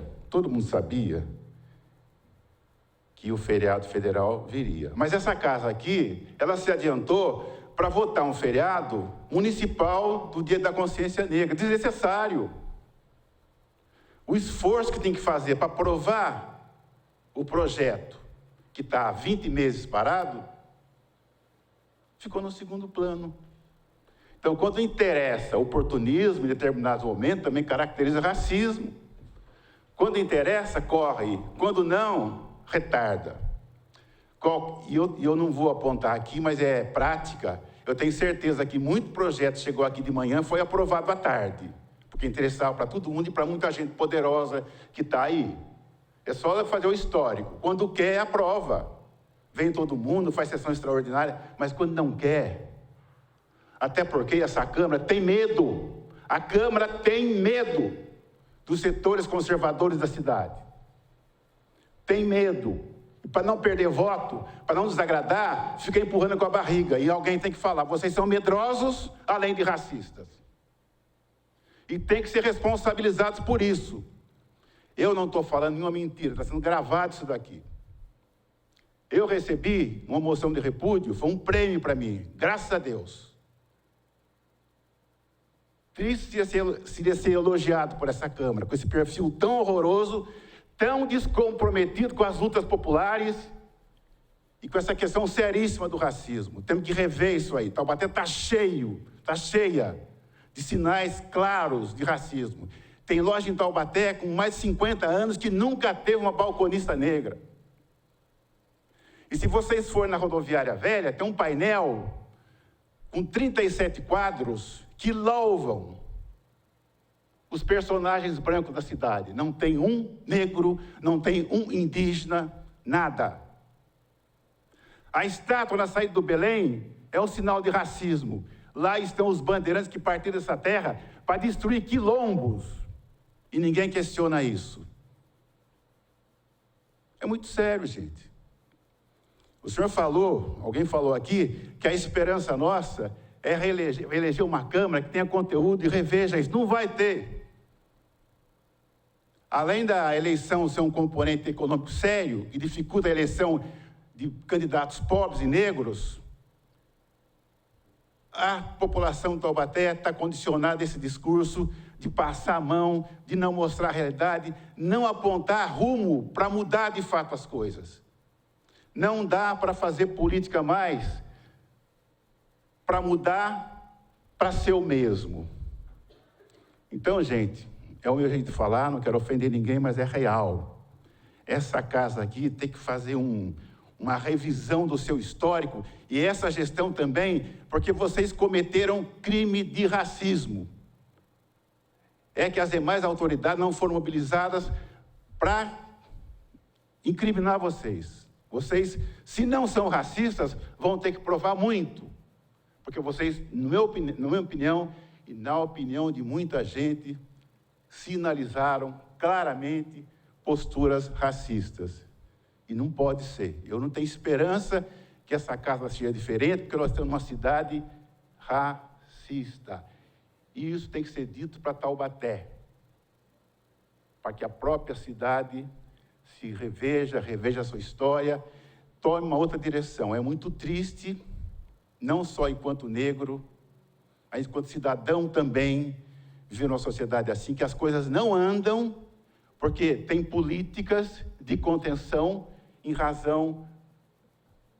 que o feriado federal viria. Mas essa casa aqui, ela se adiantou para votar um feriado municipal do Dia da Consciência Negra. Desnecessário. O esforço que tem que fazer para aprovar o projeto, que está há 20 meses parado, ficou no segundo plano. Então, quando interessa oportunismo em determinados momentos, também caracteriza racismo. Quando interessa, corre. Quando não, retarda. E eu não vou apontar aqui, mas é prática. Eu tenho certeza que muito projeto chegou aqui de manhã, foi aprovado à tarde, porque interessava para todo mundo e para muita gente poderosa que está aí. É só fazer o histórico. Quando quer, aprova. Vem todo mundo, faz sessão extraordinária, mas quando não quer, até porque essa Câmara tem medo. A Câmara tem medo dos setores conservadores da cidade. Tem medo. E para não perder voto, para não desagradar, fica empurrando com a barriga. E alguém tem que falar, vocês são medrosos, além de racistas. E tem que ser responsabilizados por isso. Eu não estou falando nenhuma mentira, está sendo gravado isso daqui. Eu recebi uma moção de repúdio, foi um prêmio para mim, graças a Deus. Triste seria ser elogiado por essa Câmara, com esse perfil tão horroroso, tão descomprometido com as lutas populares e com essa questão seríssima do racismo. Temos que rever isso aí. Taubaté está cheia de sinais claros de racismo. Tem loja em Taubaté com mais de 50 anos que nunca teve uma balconista negra. E se vocês forem na rodoviária velha, tem um painel com 37 quadros que louvam os personagens brancos da cidade. Não tem um negro, não tem um indígena, nada. A estátua na saída do Belém é um sinal de racismo. Lá estão os bandeirantes que partiram dessa terra para destruir quilombos. E ninguém questiona isso. É muito sério, gente. O senhor falou, alguém falou aqui, que a esperança nossa é reeleger uma Câmara que tenha conteúdo e reveja isso. Não vai ter. Além da eleição ser um componente econômico sério, que dificulta a eleição de candidatos pobres e negros, a população de Taubaté está condicionada a esse discurso de passar a mão, de não mostrar a realidade, não apontar rumo para mudar de fato as coisas. Não dá para fazer política mais para mudar para ser o mesmo. Então, gente, é o meu jeito de falar, não quero ofender ninguém, mas é real. Essa casa aqui tem que fazer uma revisão do seu histórico, e essa gestão também, porque vocês cometeram crime de racismo. É que as demais autoridades não foram mobilizadas para incriminar vocês. Vocês, se não são racistas, vão ter que provar muito. Porque vocês, na minha opinião, e na opinião de muita gente, sinalizaram claramente posturas racistas. E não pode ser. Eu não tenho esperança que essa casa seja diferente, porque nós temos uma cidade racista. E isso tem que ser dito para Taubaté, para que a própria cidade se reveja a sua história, tome uma outra direção. É muito triste, não só enquanto negro, mas enquanto cidadão também, viver numa sociedade assim, que as coisas não andam, porque tem políticas de contenção em razão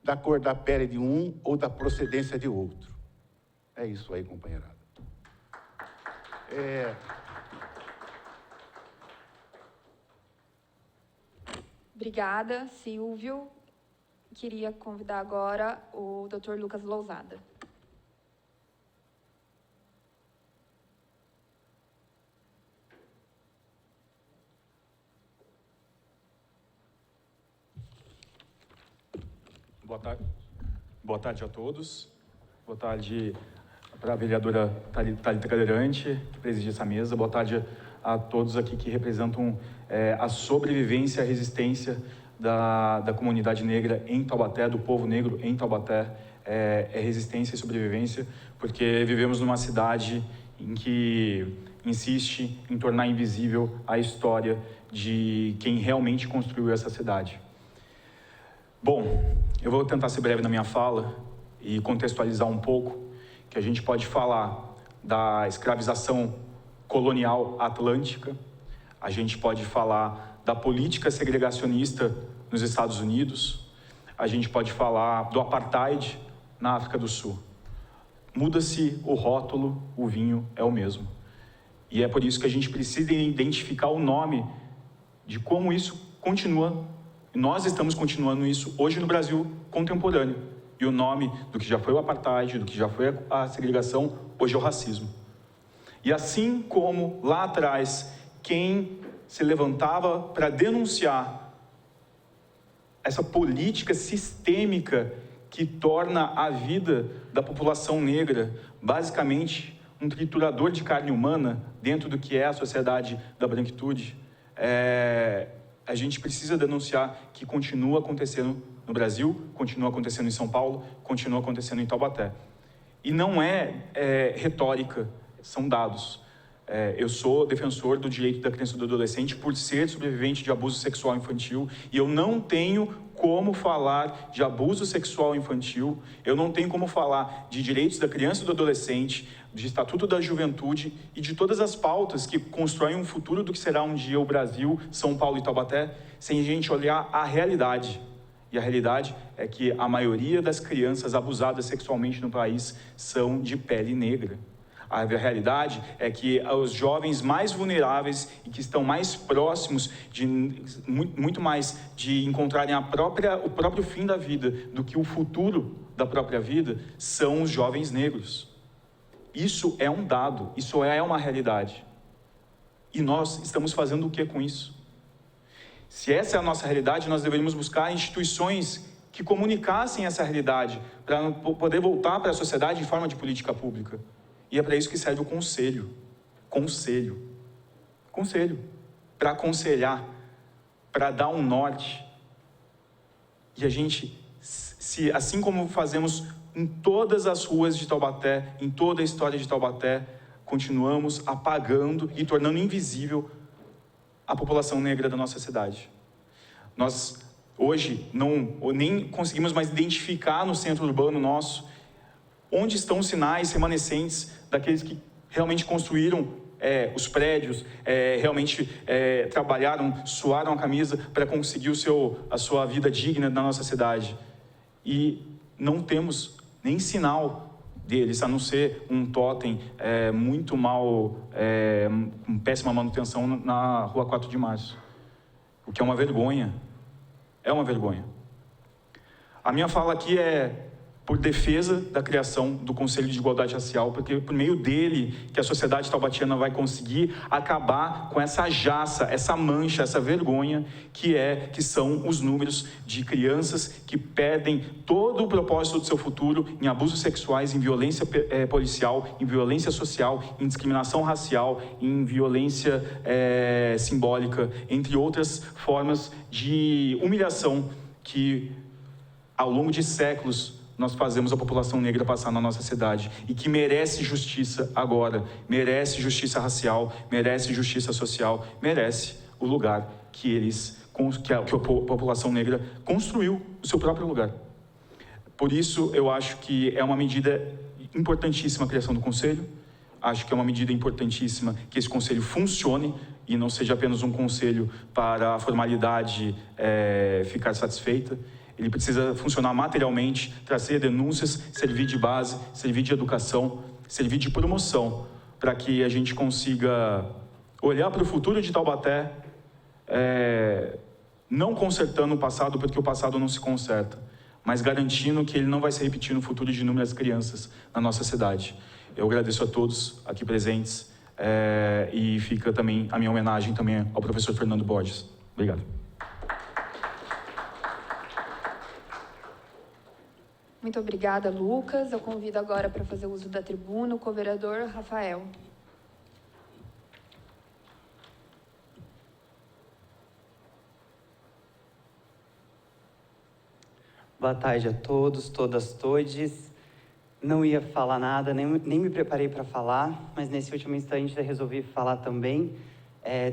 da cor da pele de um ou da procedência de outro. É isso aí, companheirada. Obrigada, Silvio. Queria convidar agora o Dr. Lucas Lousada. Boa tarde a todos. Boa tarde para a vereadora Thalita Cadeirante, que preside essa mesa. Boa tarde a todos aqui que representam a sobrevivência e a resistência da comunidade negra em Taubaté, do povo negro em Taubaté. É resistência e sobrevivência, porque vivemos numa cidade em que insiste em tornar invisível a história de quem realmente construiu essa cidade. Bom, eu vou tentar ser breve na minha fala e contextualizar um pouco, que a gente pode falar da escravização colonial atlântica, a gente pode falar da política segregacionista nos Estados Unidos, a gente pode falar do apartheid na África do Sul. Muda-se o rótulo, o vinho é o mesmo. E é por isso que a gente precisa identificar o nome de como isso continua. Nós estamos continuando isso hoje no Brasil contemporâneo. E o nome do que já foi o apartheid, do que já foi a segregação, hoje é o racismo. E assim como lá atrás, quem se levantava para denunciar essa política sistêmica que torna a vida da população negra basicamente um triturador de carne humana dentro do que é a sociedade da branquitude, a gente precisa denunciar que continua acontecendo no Brasil, continua acontecendo em São Paulo, continua acontecendo em Taubaté. E não é retórica, são dados. Eu sou defensor do direito da criança e do adolescente por ser sobrevivente de abuso sexual infantil, e eu não tenho como falar de abuso sexual infantil, eu não tenho como falar de direitos da criança e do adolescente, de Estatuto da Juventude e de todas as pautas que constroem um futuro do que será um dia o Brasil, São Paulo e Taubaté, sem a gente olhar a realidade. E a realidade é que a maioria das crianças abusadas sexualmente no país são de pele negra. A realidade é que os jovens mais vulneráveis e que estão mais próximos de muito mais de encontrarem o próprio fim da vida do que o futuro da própria vida são os jovens negros. Isso é um dado, isso é uma realidade. E nós estamos fazendo o que com isso? Se essa é a nossa realidade, nós deveríamos buscar instituições que comunicassem essa realidade para poder voltar para a sociedade em forma de política pública. E é para isso que serve o conselho. Conselho. Para aconselhar, para dar um norte. E a gente, assim como fazemos em todas as ruas de Taubaté, em toda a história de Taubaté, continuamos apagando e tornando invisível a população negra da nossa cidade. Nós, hoje, nem conseguimos mais identificar no centro urbano nosso onde estão os sinais remanescentes daqueles que realmente construíram os prédios, realmente trabalharam, suaram a camisa para conseguir a sua vida digna na nossa cidade. E não temos nem sinal deles, a não ser um totem muito mal, com péssima manutenção na Rua 4 de Março. O que é uma vergonha. É uma vergonha. A minha fala aqui é por defesa da criação do Conselho de Igualdade Racial, porque por meio dele que a sociedade taubatiana vai conseguir acabar com essa jaça, essa mancha, essa vergonha que são os números de crianças que perdem todo o propósito do seu futuro em abusos sexuais, em violência policial, em violência social, em discriminação racial, em violência simbólica, entre outras formas de humilhação que ao longo de séculos nós fazemos a população negra passar na nossa cidade e que merece justiça agora, merece justiça racial, merece justiça social, merece o lugar que a população negra construiu, o seu próprio lugar. Por isso, eu acho que é uma medida importantíssima a criação do Conselho, acho que é uma medida importantíssima que esse Conselho funcione e não seja apenas um conselho para a formalidade ficar satisfeita. Ele precisa funcionar materialmente, trazer denúncias, servir de base, servir de educação, servir de promoção, para que a gente consiga olhar para o futuro de Taubaté, não consertando o passado, porque o passado não se conserta, mas garantindo que ele não vai se repetir no futuro de inúmeras crianças na nossa cidade. Eu agradeço a todos aqui presentes e fica também a minha homenagem também ao professor Fernando Borges. Obrigado. Muito obrigada, Lucas. Eu convido agora para fazer uso da tribuna o co-vereador Rafael. Boa tarde a todos, todas, todes. Não ia falar nada, nem me preparei para falar, mas nesse último instante eu resolvi falar também.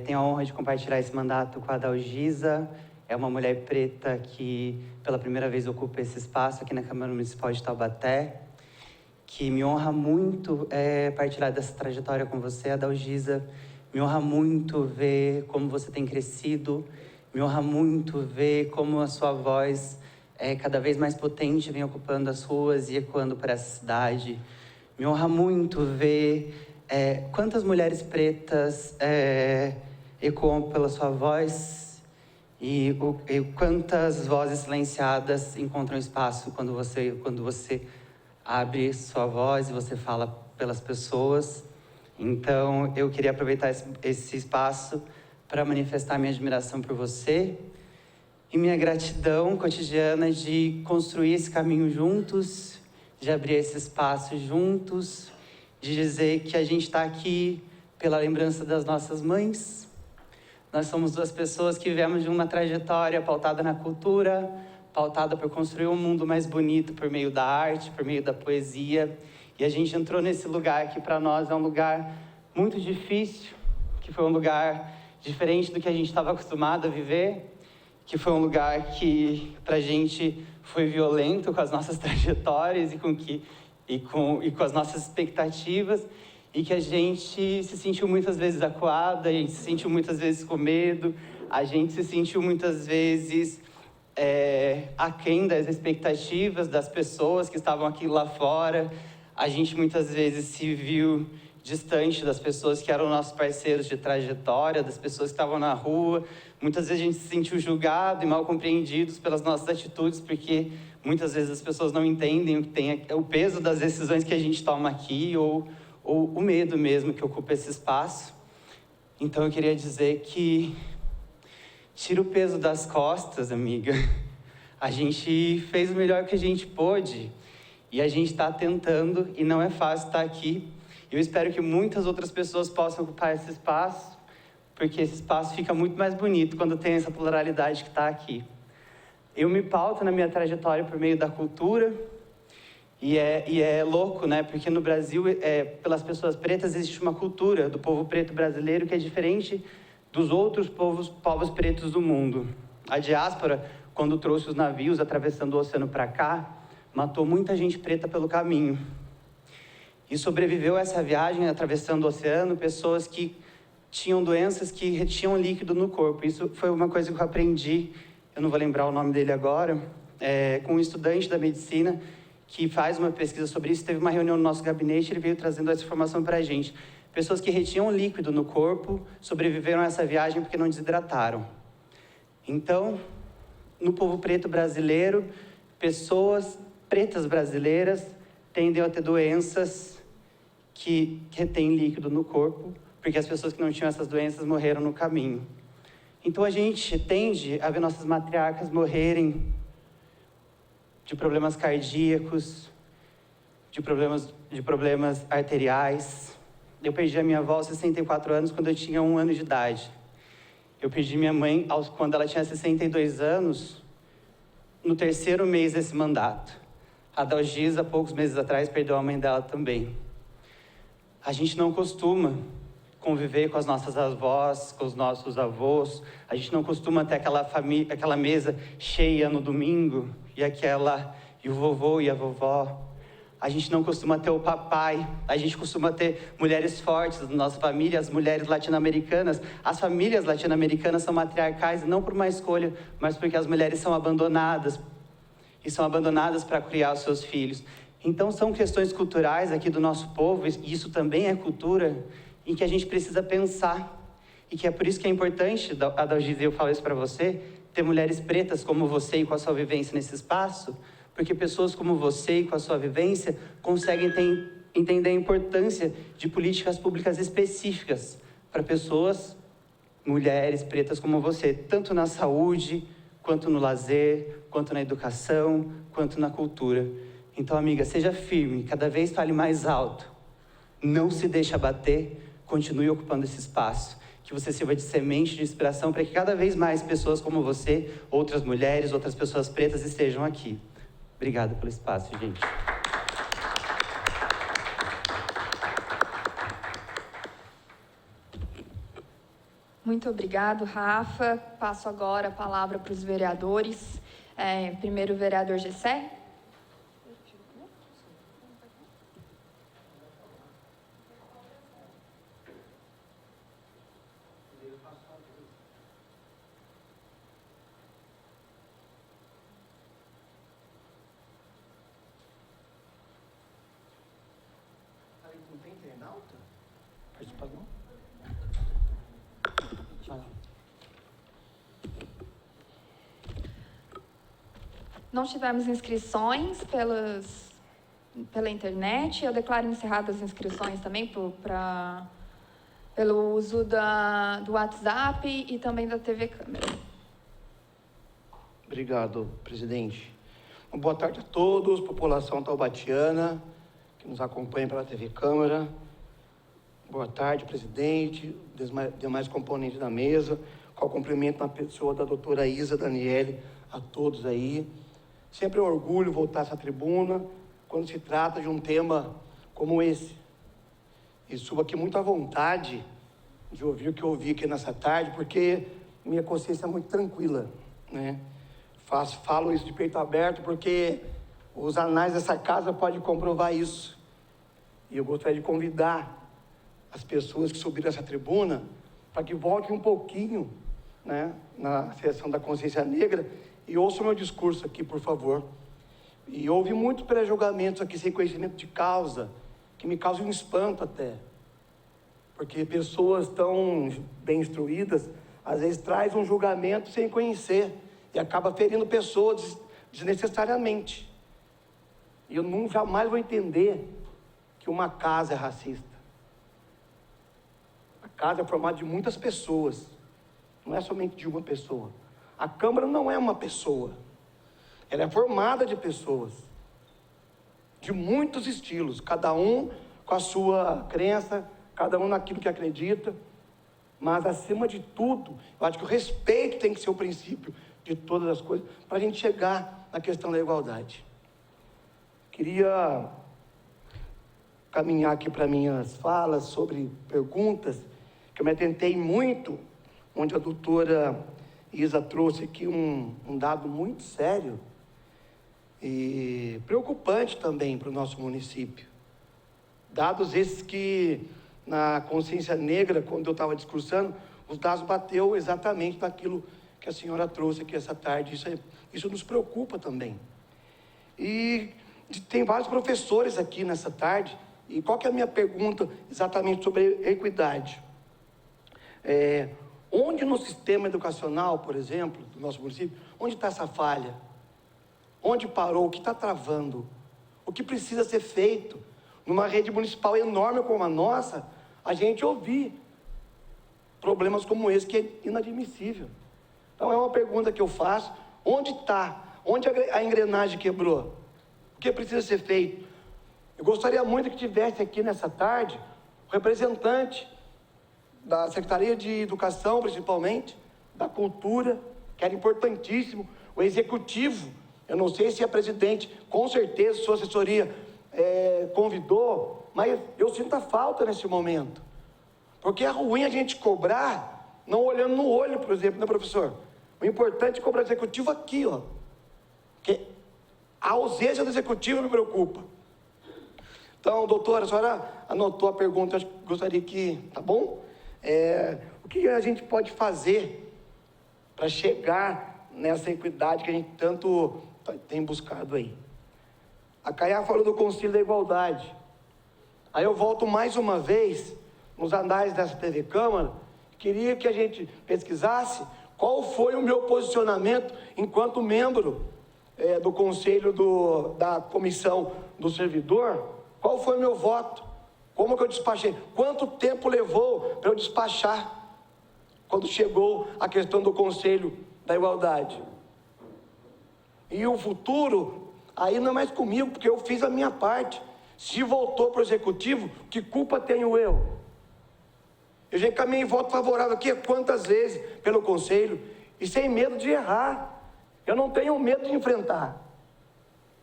Tenho a honra de compartilhar esse mandato com a Dalgisa. É uma mulher preta que, pela primeira vez, ocupa esse espaço aqui na Câmara Municipal de Taubaté, que me honra muito partilhar dessa trajetória com você, Adalgisa. Me honra muito ver como você tem crescido, me honra muito ver como a sua voz cada vez mais potente vem ocupando as ruas e ecoando por essa cidade. Me honra muito ver quantas mulheres pretas ecoam pela sua voz, e quantas vozes silenciadas encontram espaço quando você abre sua voz e você fala pelas pessoas. Então, eu queria aproveitar esse espaço para manifestar minha admiração por você e minha gratidão cotidiana de construir esse caminho juntos, de abrir esse espaço juntos, de dizer que a gente está aqui pela lembrança das nossas mães. Nós somos duas pessoas que vivemos de uma trajetória pautada na cultura, pautada por construir um mundo mais bonito por meio da arte, por meio da poesia. E a gente entrou nesse lugar que para nós é um lugar muito difícil, que foi um lugar diferente do que a gente estava acostumado a viver, que foi um lugar que para a gente foi violento com as nossas trajetórias e com as nossas expectativas, e que a gente se sentiu muitas vezes acuada, a gente se sentiu muitas vezes com medo, a gente se sentiu muitas vezes aquém das expectativas das pessoas que estavam aqui lá fora. A gente muitas vezes se viu distante das pessoas que eram nossos parceiros de trajetória, das pessoas que estavam na rua. Muitas vezes a gente se sentiu julgado e mal compreendidos pelas nossas atitudes, porque muitas vezes as pessoas não entendem o peso das decisões que a gente toma aqui, ou o medo mesmo que ocupa esse espaço. Então eu queria dizer que tira o peso das costas, amiga. A gente fez o melhor que a gente pôde e a gente está tentando, e não é fácil estar aqui. Eu espero que muitas outras pessoas possam ocupar esse espaço, porque esse espaço fica muito mais bonito quando tem essa pluralidade que está aqui. Eu me pauto na minha trajetória por meio da cultura, e é louco, né? Porque no Brasil, pelas pessoas pretas, existe uma cultura do povo preto brasileiro que é diferente dos outros povos pretos do mundo. A diáspora, quando trouxe os navios atravessando o oceano para cá, matou muita gente preta pelo caminho. E sobreviveu a essa viagem, atravessando o oceano, pessoas que tinham doenças que retinham líquido no corpo. Isso foi uma coisa que eu aprendi, eu não vou lembrar o nome dele agora, com um estudante da medicina que faz uma pesquisa sobre isso. Teve uma reunião no nosso gabinete, ele veio trazendo essa informação para a gente. Pessoas que retinham líquido no corpo sobreviveram a essa viagem porque não desidrataram. Então, no povo preto brasileiro, pessoas pretas brasileiras tendem a ter doenças que retêm líquido no corpo, porque as pessoas que não tinham essas doenças morreram no caminho. Então a gente tende a ver nossas matriarcas morrerem de problemas cardíacos, de problemas arteriais. Eu perdi a minha avó aos 64 anos, quando eu tinha 1 ano de idade. Eu perdi minha mãe quando ela tinha 62 anos, no 3º mês desse mandato. A Dalgisa, há poucos meses atrás, perdeu a mãe dela também. A gente não costuma conviver com as nossas avós, com os nossos avós. A gente não costuma ter aquela mesa cheia no domingo, e o vovô e a vovó. A gente não costuma ter o papai. A gente costuma ter mulheres fortes na nossa família, as mulheres latino-americanas. As famílias latino-americanas são matriarcais, não por uma escolha, mas porque as mulheres são abandonadas. E são abandonadas para criar os seus filhos. Então, são questões culturais aqui do nosso povo, e isso também é cultura, em que a gente precisa pensar. E que é por isso que é importante, Adalgisa, eu falo isso para você, ter mulheres pretas como você e com a sua vivência nesse espaço, porque pessoas como você e com a sua vivência conseguem entender a importância de políticas públicas específicas para pessoas, mulheres pretas como você, tanto na saúde, quanto no lazer, quanto na educação, quanto na cultura. Então, amiga, seja firme, cada vez fale mais alto. Não se deixe abater, continue ocupando esse espaço. Que você sirva de semente, de inspiração, para que cada vez mais pessoas como você, outras mulheres, outras pessoas pretas estejam aqui. Obrigado pelo espaço, gente. Muito obrigado, Rafa. Passo agora a palavra para os vereadores. Primeiro, o vereador Gessé. Não tem internauta? Participa não? Não tivemos inscrições pela internet. Eu declaro encerradas as inscrições também pelo uso do WhatsApp e também da TV Câmara. Obrigado, presidente. Uma boa tarde a todos, população taubatiana, que nos acompanha pela TV Câmara. Boa tarde, presidente, demais componentes da mesa, com o cumprimento na pessoa da doutora Isa Daniele, a todos aí. Sempre é um orgulho voltar a essa tribuna quando se trata de um tema como esse. E subo aqui muito à vontade de ouvir o que eu ouvi aqui nessa tarde, porque minha consciência é muito tranquila, né? Falo isso de peito aberto porque os anais dessa casa podem comprovar isso. E eu gostaria de convidar as pessoas que subiram essa tribuna para que voltem um pouquinho, né, na sessão da consciência negra e ouçam o meu discurso aqui, por favor. E houve muitos pré-julgamentos aqui sem conhecimento de causa, que me causam um espanto até. Porque pessoas tão bem instruídas, às vezes traz um julgamento sem conhecer e acaba ferindo pessoas desnecessariamente. E eu jamais vou entender que uma casa é racista. A casa é formada de muitas pessoas, não é somente de uma pessoa. A Câmara não é uma pessoa, ela é formada de pessoas, de muitos estilos, cada um com a sua crença, cada um naquilo que acredita, mas acima de tudo, eu acho que o respeito tem que ser o princípio de todas as coisas, para a gente chegar na questão da igualdade. Queria caminhar aqui para minhas falas sobre perguntas, que eu me atentei muito, onde a doutora Isa trouxe aqui um dado muito sério e preocupante também para o nosso município. Dados esses que, na consciência negra, quando eu estava discursando, os dados bateu exatamente naquilo que a senhora trouxe aqui essa tarde. Isso nos preocupa também. E tem vários professores aqui nessa tarde, e qual que é a minha pergunta exatamente sobre equidade? Onde no sistema educacional, por exemplo, do nosso município, onde está essa falha? Onde parou? O que está travando? O que precisa ser feito? Numa rede municipal enorme como a nossa, a gente ouvir problemas como esse, que é inadmissível. Então é uma pergunta que eu faço: onde está? Onde a engrenagem quebrou? O que precisa ser feito? Eu gostaria muito que tivesse aqui nessa tarde o representante da Secretaria de Educação, principalmente, da Cultura, que era importantíssimo, o Executivo. Eu não sei se a presidente, com certeza, sua assessoria convidou, mas eu sinto a falta nesse momento. Porque é ruim a gente cobrar, não olhando no olho, por exemplo, né, professor? O importante é cobrar o Executivo aqui, ó. Porque a ausência do Executivo me preocupa. Então, doutora, a senhora anotou a pergunta, eu gostaria que, tá bom? O que a gente pode fazer para chegar nessa equidade que a gente tanto tem buscado aí? A Caiá falou do Conselho da Igualdade. Aí eu volto mais uma vez nos anais dessa TV Câmara. Queria que a gente pesquisasse qual foi o meu posicionamento enquanto membro do Conselho da Comissão do Servidor. Qual foi o meu voto? Como que eu despachei? Quanto tempo levou para eu despachar quando chegou a questão do Conselho da Igualdade? E o futuro, aí não é mais comigo, porque eu fiz a minha parte. Se voltou para o Executivo, que culpa tenho eu? Eu já encaminhei voto favorável aqui quantas vezes pelo Conselho, e sem medo de errar. Eu não tenho medo de enfrentar.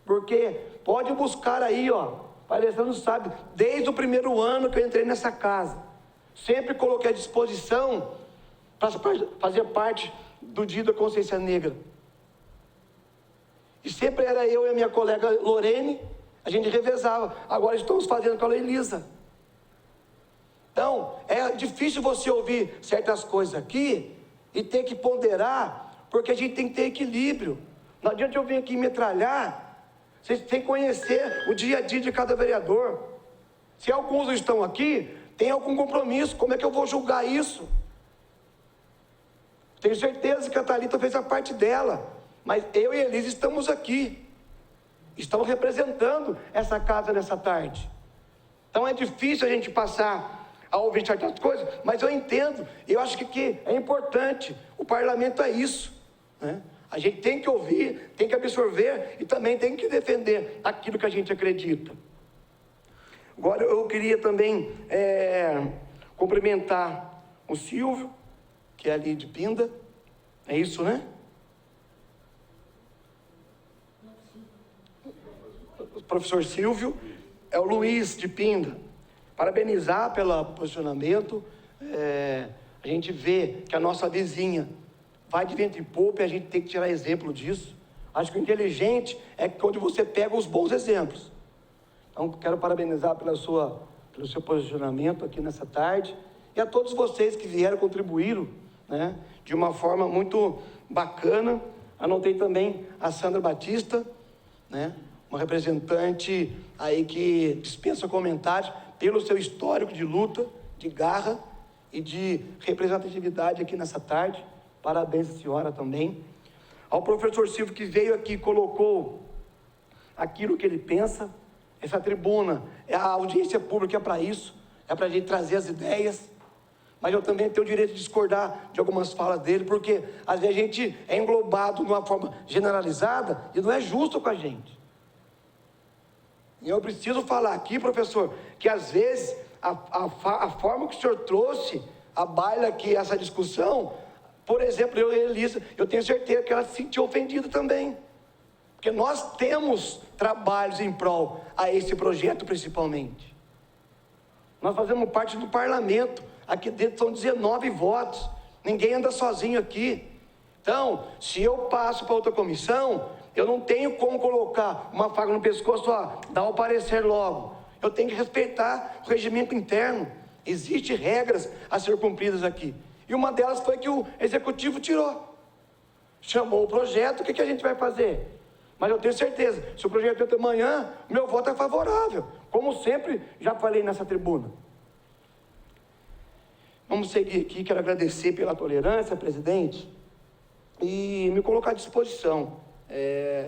Porque pode buscar aí, ó. O Alessandro sabe, desde o primeiro ano que eu entrei nessa casa, sempre coloquei à disposição para fazer parte do Dia da Consciência Negra. E sempre era eu e a minha colega Lorene, a gente revezava. Agora estamos fazendo com a Elisa. Então, é difícil você ouvir certas coisas aqui e ter que ponderar, porque a gente tem que ter equilíbrio. Não adianta eu vir aqui metralhar sem conhecer o dia a dia de cada vereador. Se alguns estão aqui, tem algum compromisso, como é que eu vou julgar isso? Tenho certeza que a Thalita fez a parte dela, mas eu e a Elisa estamos aqui. Estamos representando essa casa nessa tarde. Então é difícil a gente passar a ouvir certas coisas, mas eu entendo, eu acho que é importante. O parlamento é isso, né? A gente tem que ouvir, tem que absorver e também tem que defender aquilo que a gente acredita. Agora eu queria também cumprimentar o Silvio, que é ali de Pinda. É isso, né? O professor Silvio, é o Luiz de Pinda. Parabenizar pelo posicionamento. A gente vê que a nossa vizinha vai de vento em popa e a gente tem que tirar exemplo disso. Acho que o inteligente é quando você pega os bons exemplos. Então, quero parabenizar pelo seu posicionamento aqui nessa tarde. E a todos vocês que vieram, contribuíram, né, de uma forma muito bacana. Anotei também a Sandra Batista, né, uma representante aí que dispensa comentários pelo seu histórico de luta, de garra e de representatividade aqui nessa tarde. Parabéns à senhora também. Ao professor Silvio, que veio aqui e colocou aquilo que ele pensa. Essa tribuna, a audiência pública é para isso, é para a gente trazer as ideias. Mas eu também tenho o direito de discordar de algumas falas dele, porque às vezes a gente é englobado de uma forma generalizada e não é justo com a gente. E eu preciso falar aqui, professor, que às vezes a forma que o senhor trouxe à baila aqui essa discussão, por exemplo, eu e a Elisa, eu tenho certeza que ela se sentiu ofendida também. Porque nós temos trabalhos em prol a esse projeto principalmente. Nós fazemos parte do parlamento. Aqui dentro são 19 votos. Ninguém anda sozinho aqui. Então, se eu passo para outra comissão, eu não tenho como colocar uma faca no pescoço, dar o parecer logo. Eu tenho que respeitar o regimento interno. Existem regras a ser cumpridas aqui. E uma delas foi que o executivo tirou. Chamou o projeto, o que a gente vai fazer? Mas eu tenho certeza, se o projeto entra amanhã, meu voto é favorável. Como sempre, já falei nessa tribuna. Vamos seguir aqui, quero agradecer pela tolerância, presidente, e me colocar à disposição.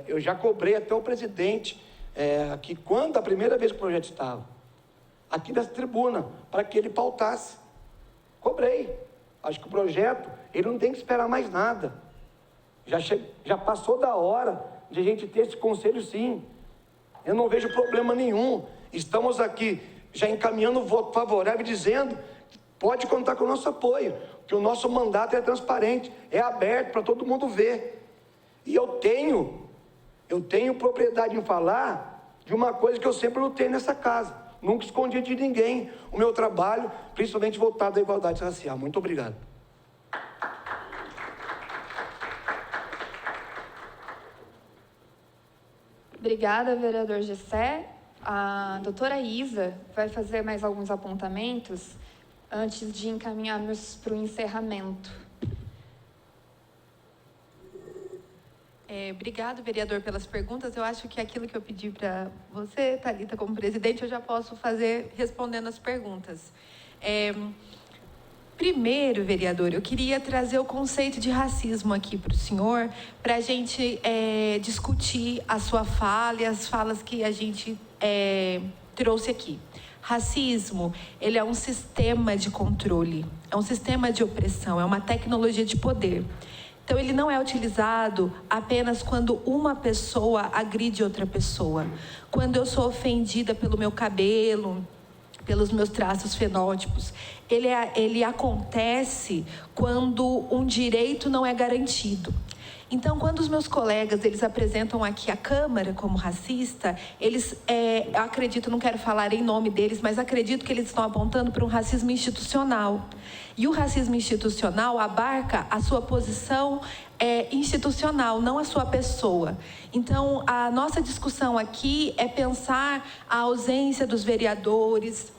Eu já cobrei até o presidente, aqui, quando a primeira vez que o projeto estava, aqui nessa tribuna, para que ele pautasse. Cobrei. Acho que o projeto, ele não tem que esperar mais nada. Já passou da hora de a gente ter esse conselho, sim. Eu não vejo problema nenhum. Estamos aqui já encaminhando o voto favorável e dizendo que pode contar com o nosso apoio, que o nosso mandato é transparente, é aberto para todo mundo ver. E eu tenho propriedade em falar de uma coisa que eu sempre lutei nessa casa. Nunca escondi de ninguém o meu trabalho, principalmente voltado à igualdade racial. Muito obrigado. Obrigada, vereador Gessé. A doutora Isa vai fazer mais alguns apontamentos antes de encaminharmos para o encerramento. Obrigado, vereador, pelas perguntas. Eu acho que aquilo que eu pedi para você, Thalita, como presidente, eu já posso fazer respondendo as perguntas. Primeiro, vereador, eu queria trazer o conceito de racismo aqui para o senhor, para a gente discutir a sua fala e as falas que a gente trouxe aqui. Racismo, ele é um sistema de controle, é um sistema de opressão, é uma tecnologia de poder. Então, ele não é utilizado apenas quando uma pessoa agride outra pessoa. Quando eu sou ofendida pelo meu cabelo, pelos meus traços fenótipos. Ele acontece quando um direito não é garantido. Então, quando os meus colegas, eles apresentam aqui a Câmara como racista, eles, eu acredito, não quero falar em nome deles, mas acredito que eles estão apontando para um racismo institucional. E o racismo institucional abarca a sua posição institucional, não a sua pessoa. Então, a nossa discussão aqui é pensar a ausência dos vereadores,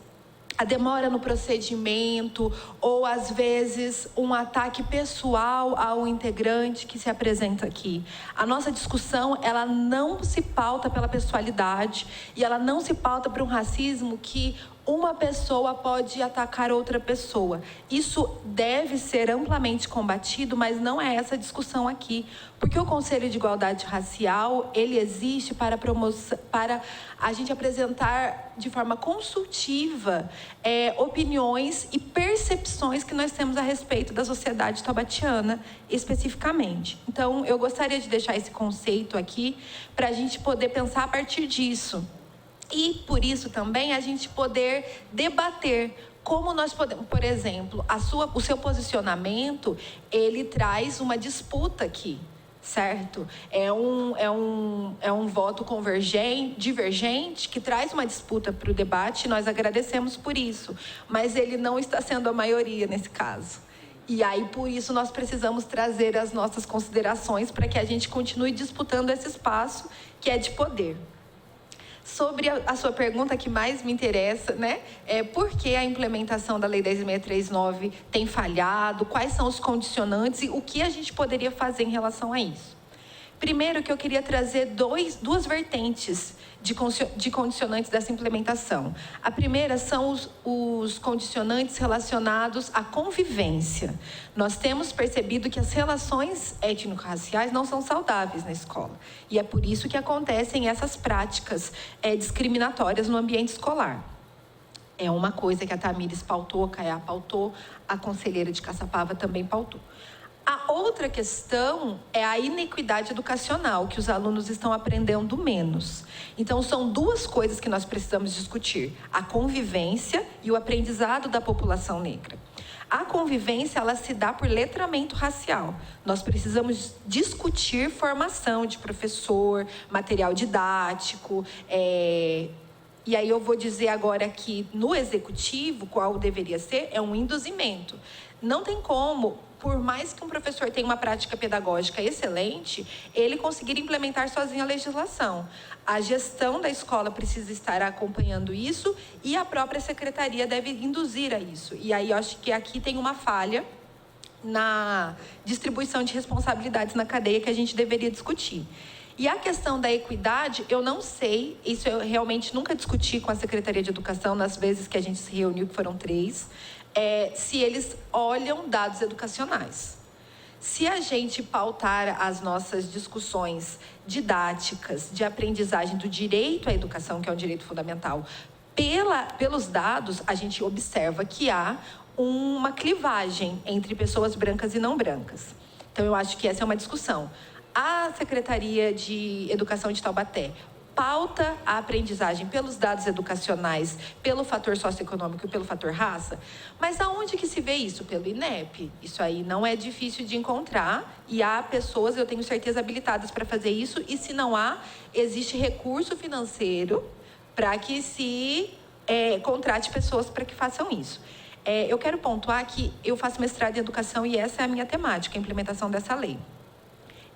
a demora no procedimento, ou às vezes um ataque pessoal ao integrante que se apresenta aqui. A nossa discussão, ela não se pauta pela pessoalidade e ela não se pauta para um racismo que uma pessoa pode atacar outra pessoa. Isso deve ser amplamente combatido, mas não é essa a discussão aqui. Porque o Conselho de Igualdade Racial, ele existe para a gente apresentar de forma consultiva opiniões e percepções que nós temos a respeito da sociedade taubatiana, especificamente. Então, eu gostaria de deixar esse conceito aqui para a gente poder pensar a partir disso. E, por isso, também, a gente poder debater como nós podemos... Por exemplo, o seu posicionamento, ele traz uma disputa aqui, certo? É um voto divergente, que traz uma disputa para o debate, e nós agradecemos por isso. Mas ele não está sendo a maioria nesse caso. E aí, por isso, nós precisamos trazer as nossas considerações para que a gente continue disputando esse espaço que é de poder. Sobre a sua pergunta que mais me interessa, né? Por que a implementação da Lei 10.639 tem falhado, quais são os condicionantes e o que a gente poderia fazer em relação a isso. Primeiro que eu queria trazer duas vertentes de condicionantes dessa implementação. A primeira são os condicionantes relacionados à convivência. Nós temos percebido que as relações étnico-raciais não são saudáveis na escola. E é por isso que acontecem essas práticas discriminatórias no ambiente escolar. É uma coisa que a Tamires pautou, a Caiá pautou, a conselheira de Caçapava também pautou. A outra questão é a inequidade educacional, que os alunos estão aprendendo menos. Então, são duas coisas que nós precisamos discutir: a convivência e o aprendizado da população negra. A convivência, ela se dá por letramento racial. Nós precisamos discutir formação de professor, material didático, e aí eu vou dizer agora que no executivo, qual deveria ser, é um induzimento. Não tem como, por mais que um professor tenha uma prática pedagógica excelente, ele conseguir implementar sozinho a legislação. A gestão da escola precisa estar acompanhando isso e a própria secretaria deve induzir a isso. E aí eu acho que aqui tem uma falha na distribuição de responsabilidades na cadeia que a gente deveria discutir. E a questão da equidade, eu não sei, isso eu realmente nunca discuti com a Secretaria de Educação nas vezes que a gente se reuniu, que foram 3, se eles olham dados educacionais. Se a gente pautar as nossas discussões didáticas de aprendizagem do direito à educação, que é um direito fundamental, pelos dados, a gente observa que há uma clivagem entre pessoas brancas e não brancas. Então, eu acho que essa é uma discussão. A Secretaria de Educação de Taubaté pauta a aprendizagem pelos dados educacionais, pelo fator socioeconômico e pelo fator raça, mas aonde que se vê isso? Pelo INEP. Isso aí não é difícil de encontrar e há pessoas, eu tenho certeza, habilitadas para fazer isso, e se não há, existe recurso financeiro para que se contrate pessoas para que façam isso. Eu quero pontuar que eu faço mestrado em educação e essa é a minha temática, a implementação dessa lei.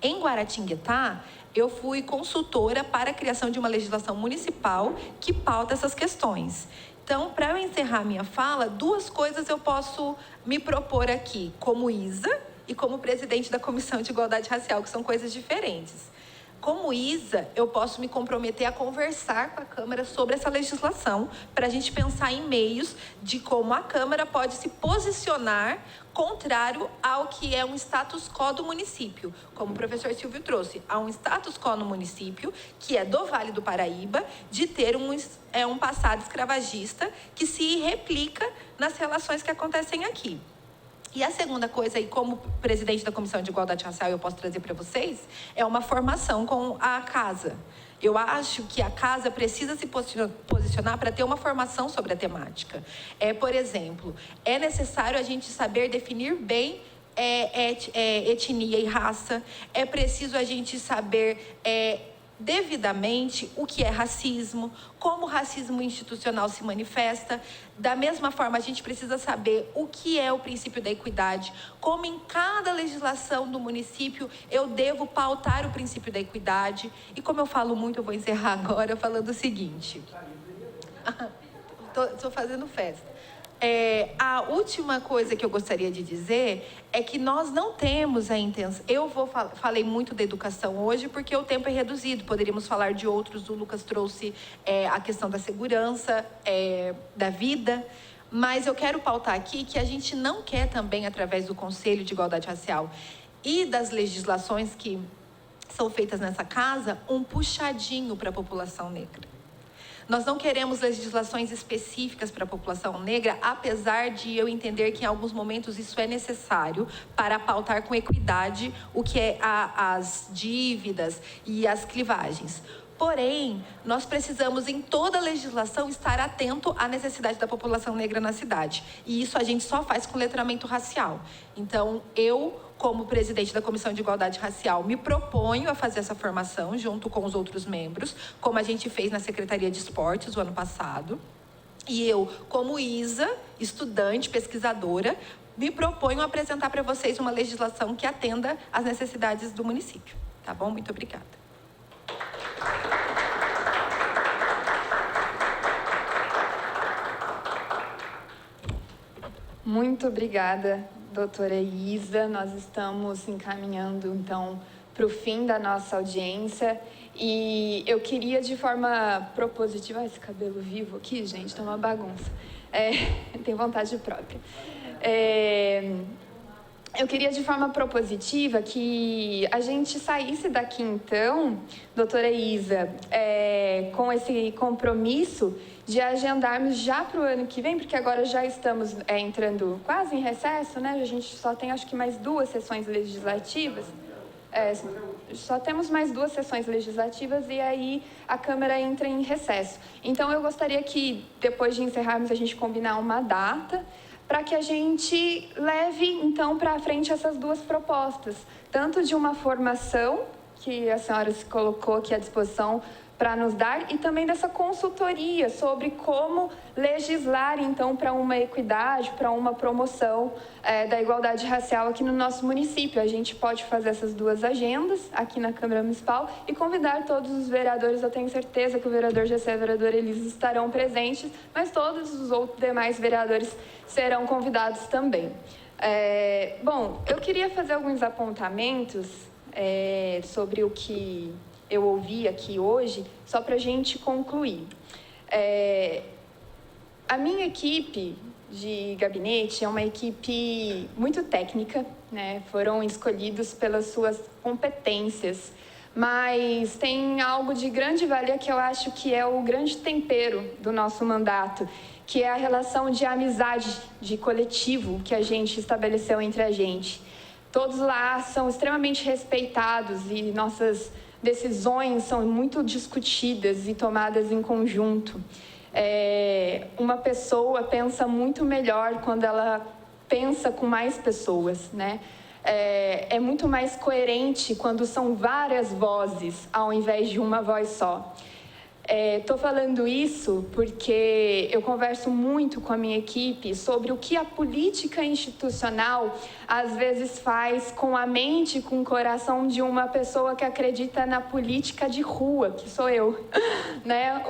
Em Guaratinguetá, eu fui consultora para a criação de uma legislação municipal que pauta essas questões. Então, para eu encerrar minha fala, 2 coisas eu posso me propor aqui, como ISA e como presidente da Comissão de Igualdade Racial, que são coisas diferentes. Como ISA, eu posso me comprometer a conversar com a Câmara sobre essa legislação, para a gente pensar em meios de como a Câmara pode se posicionar contrário ao que é um status quo do município. Como o professor Silvio trouxe, há um status quo no município, que é do Vale do Paraíba, de ter um passado escravagista que se replica nas relações que acontecem aqui. E a segunda coisa, e como presidente da Comissão de Igualdade Racial eu posso trazer para vocês, é uma formação com a casa. Eu acho que a casa precisa se posicionar para ter uma formação sobre a temática. Por exemplo, é necessário a gente saber definir bem etnia e raça, é preciso a gente saber devidamente o que é racismo, como o racismo institucional se manifesta. Da mesma forma, a gente precisa saber o que é o princípio da equidade, como em cada legislação do município eu devo pautar o princípio da equidade. E como eu falo muito, eu vou encerrar agora falando o seguinte. Estou fazendo festa. A última coisa que eu gostaria de dizer é que nós não temos a intenção... falei muito da educação hoje porque o tempo é reduzido, poderíamos falar de outros, o Lucas trouxe a questão da segurança, da vida, mas eu quero pautar aqui que a gente não quer também, através do Conselho de Igualdade Racial e das legislações que são feitas nessa casa, um puxadinho para a população negra. Nós não queremos legislações específicas para a população negra, apesar de eu entender que em alguns momentos isso é necessário para pautar com equidade o que é as dívidas e as clivagens. Porém, nós precisamos, em toda a legislação, estar atento à necessidade da população negra na cidade. E isso a gente só faz com letramento racial. Então, eu, como presidente da Comissão de Igualdade Racial, me proponho a fazer essa formação junto com os outros membros, como a gente fez na Secretaria de Esportes o ano passado. E eu, como ISA, estudante, pesquisadora, me proponho a apresentar para vocês uma legislação que atenda às necessidades do município. Tá bom? Muito obrigada. Muito obrigada, doutora Isa. Nós estamos encaminhando, então, para o fim da nossa audiência. E eu queria, de forma propositiva... esse cabelo vivo aqui, gente, tá uma bagunça. Tem vontade própria. Eu queria, de forma propositiva, que a gente saísse daqui, então, doutora Isa, com esse compromisso de agendarmos já para o ano que vem, porque agora já estamos entrando quase em recesso, né? A gente só tem, acho que, mais 2 sessões legislativas. Só temos mais 2 sessões legislativas e aí a Câmara entra em recesso. Então, eu gostaria que, depois de encerrarmos, a gente combinar uma data para que a gente leve, então, para frente essas 2 propostas, tanto de uma formação, que a senhora se colocou aqui à disposição para nos dar, e também dessa consultoria sobre como legislar, então, para uma equidade, para uma promoção da igualdade racial aqui no nosso município. A gente pode fazer essas 2 agendas aqui na Câmara Municipal e convidar todos os vereadores. Eu tenho certeza que o vereador Gessé e a vereadora Elisa estarão presentes, mas todos os outros demais vereadores serão convidados também. Bom, eu queria fazer alguns apontamentos sobre o que eu ouvi aqui hoje, só para a gente concluir. A minha equipe de gabinete é uma equipe muito técnica, né? Foram escolhidos pelas suas competências, mas tem algo de grande valia que eu acho que é o grande tempero do nosso mandato, que é a relação de amizade, de coletivo que a gente estabeleceu entre a gente. Todos lá são extremamente respeitados e nossas decisões são muito discutidas e tomadas em conjunto. Uma pessoa pensa muito melhor quando ela pensa com mais pessoas, né? É muito mais coerente quando são várias vozes, ao invés de uma voz só. Estou falando isso porque eu converso muito com a minha equipe sobre o que a política institucional às vezes faz com a mente e com o coração de uma pessoa que acredita na política de rua, que sou eu, né?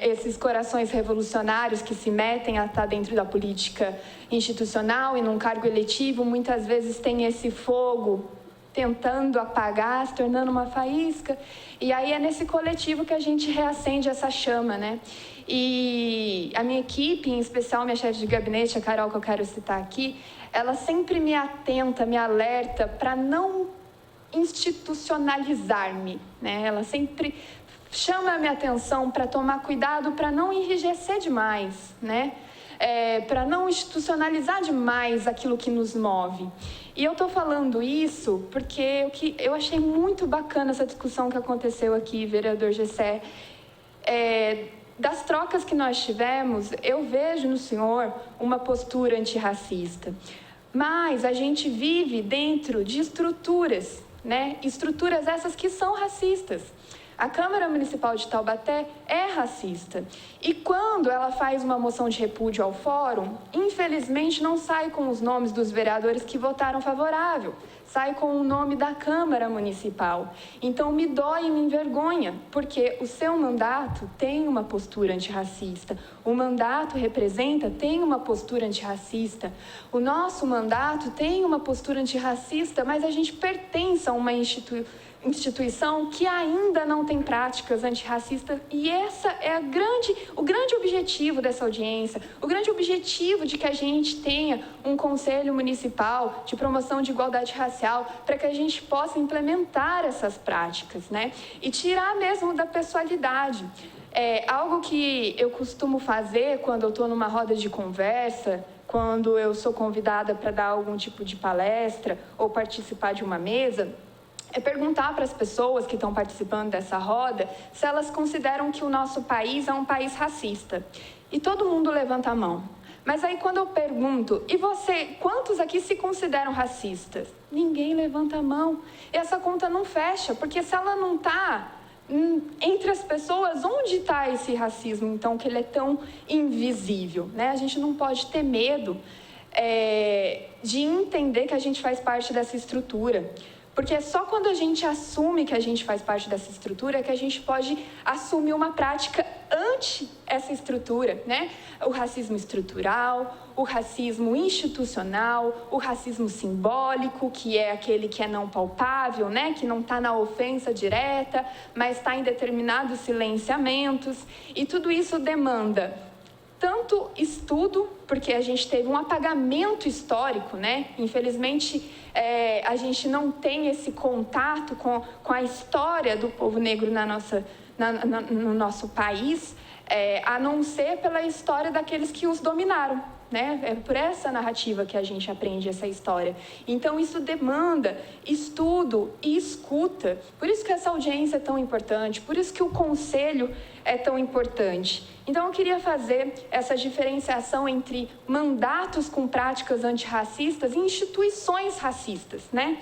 Esses corações revolucionários que se metem a estar dentro da política institucional e num cargo eletivo, muitas vezes tem esse fogo tentando apagar, se tornando uma faísca. E aí é nesse coletivo que a gente reacende essa chama, né? E a minha equipe, em especial minha chefe de gabinete, a Carol, que eu quero citar aqui, ela sempre me atenta, me alerta para não institucionalizar-me, né? Ela sempre chama a minha atenção para tomar cuidado para não enrijecer demais, né? Para não institucionalizar demais aquilo que nos move. E eu estou falando isso porque eu achei muito bacana essa discussão que aconteceu aqui, vereador Gessé. Das trocas que nós tivemos, eu vejo no senhor uma postura antirracista. Mas a gente vive dentro de estruturas, né? Estruturas essas que são racistas. A Câmara Municipal de Taubaté é racista. E quando ela faz uma moção de repúdio ao fórum, infelizmente não sai com os nomes dos vereadores que votaram favorável, sai com o nome da Câmara Municipal. Então me dói e me envergonha, porque o seu mandato tem uma postura antirracista, o mandato tem uma postura antirracista, o nosso mandato tem uma postura antirracista, mas a gente pertence a uma instituição que ainda não tem práticas antirracistas, e essa é o grande objetivo dessa audiência, o grande objetivo de que a gente tenha um conselho municipal de promoção de igualdade racial, para que a gente possa implementar essas práticas, né? E tirar mesmo da pessoalidade. Algo que eu costumo fazer quando eu estou numa roda de conversa, quando eu sou convidada para dar algum tipo de palestra ou participar de uma mesa, é perguntar para as pessoas que estão participando dessa roda se elas consideram que o nosso país é um país racista. E todo mundo levanta a mão. Mas aí quando eu pergunto, e você, quantos aqui se consideram racistas? Ninguém levanta a mão. E essa conta não fecha, porque se ela não está entre as pessoas, onde está esse racismo, então, que ele é tão invisível, né? A gente não pode ter medo de entender que a gente faz parte dessa estrutura. Porque é só quando a gente assume que a gente faz parte dessa estrutura que a gente pode assumir uma prática ante essa estrutura, né? O racismo estrutural, o racismo institucional, o racismo simbólico, que é aquele que é não palpável, né? Que não está na ofensa direta, mas está em determinados silenciamentos. E tudo isso demanda tanto estudo, porque a gente teve um apagamento histórico, né? Infelizmente, a gente não tem esse contato com a história do povo negro no nosso país, a não ser pela história daqueles que os dominaram, né? É por essa narrativa que a gente aprende essa história. Então, isso demanda estudo e escuta. Por isso que essa audiência é tão importante, por isso que o conselho é tão importante. Então, eu queria fazer essa diferenciação entre mandatos com práticas antirracistas e instituições racistas, né?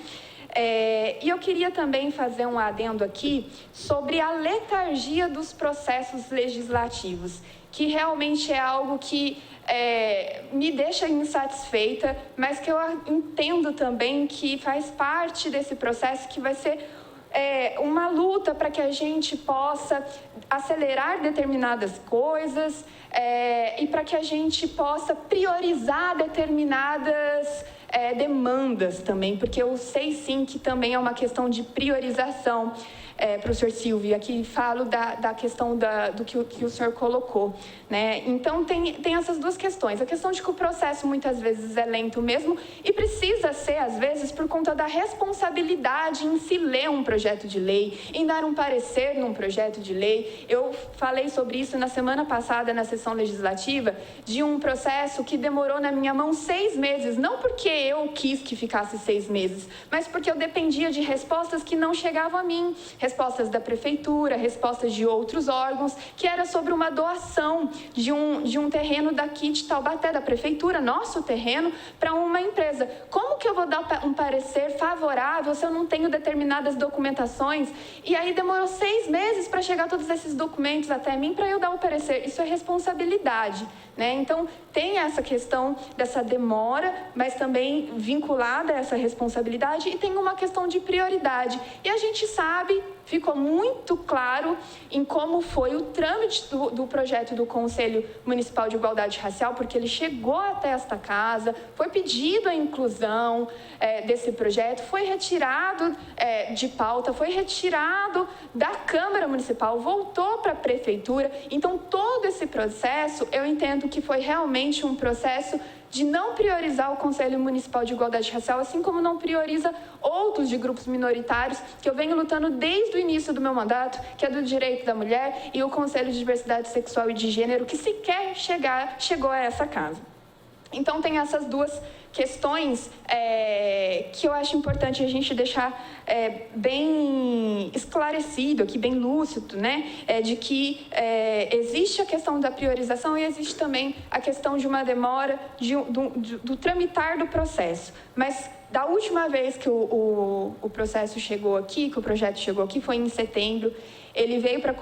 E eu queria também fazer um adendo aqui sobre a letargia dos processos legislativos, que realmente é algo que me deixa insatisfeita, mas que eu entendo também que faz parte desse processo, que vai ser uma luta para que a gente possa acelerar determinadas coisas e para que a gente possa priorizar determinadas demandas também, porque eu sei sim que também é uma questão de priorização. Professor Silvio, aqui falo da questão do que o senhor colocou, né? Então, tem essas duas questões. A questão de que o processo, muitas vezes, é lento mesmo e precisa ser, às vezes, por conta da responsabilidade em se ler um projeto de lei, em dar um parecer num projeto de lei. Eu falei sobre isso na semana passada, na sessão legislativa, de um processo que demorou na minha mão 6 meses, não porque eu quis que ficasse 6 meses, mas porque eu dependia de respostas que não chegavam a mim, respostas da prefeitura, respostas de outros órgãos, que era sobre uma doação de um terreno daqui de Taubaté, da prefeitura, nosso terreno, para uma empresa. Como que eu vou dar um parecer favorável se eu não tenho determinadas documentações? E aí demorou 6 meses para chegar todos esses documentos até mim para eu dar o parecer. Isso é responsabilidade, né? Então, tem essa questão dessa demora, mas também vinculada a essa responsabilidade, e tem uma questão de prioridade. E a gente sabe, ficou muito claro em como foi o trâmite do projeto do Conselho Municipal de Igualdade Racial, porque ele chegou até esta casa, foi pedido a inclusão desse projeto, foi retirado de pauta, foi retirado da Câmara Municipal, voltou para a Prefeitura. Então, todo esse processo, eu entendo que foi realmente um processo de não priorizar o Conselho Municipal de Igualdade Racial, assim como não prioriza outros de grupos minoritários, que eu venho lutando desde o início do meu mandato, que é do direito da mulher, e o Conselho de Diversidade Sexual e de Gênero, que sequer chegou a essa casa. Então, tem essas duas questões que eu acho importante a gente deixar bem esclarecido aqui, bem lúcido, né? De que existe a questão da priorização e existe também a questão de uma demora do tramitar do processo. Mas da última vez que o processo chegou aqui, que o projeto chegou aqui, foi em setembro. Ele veio para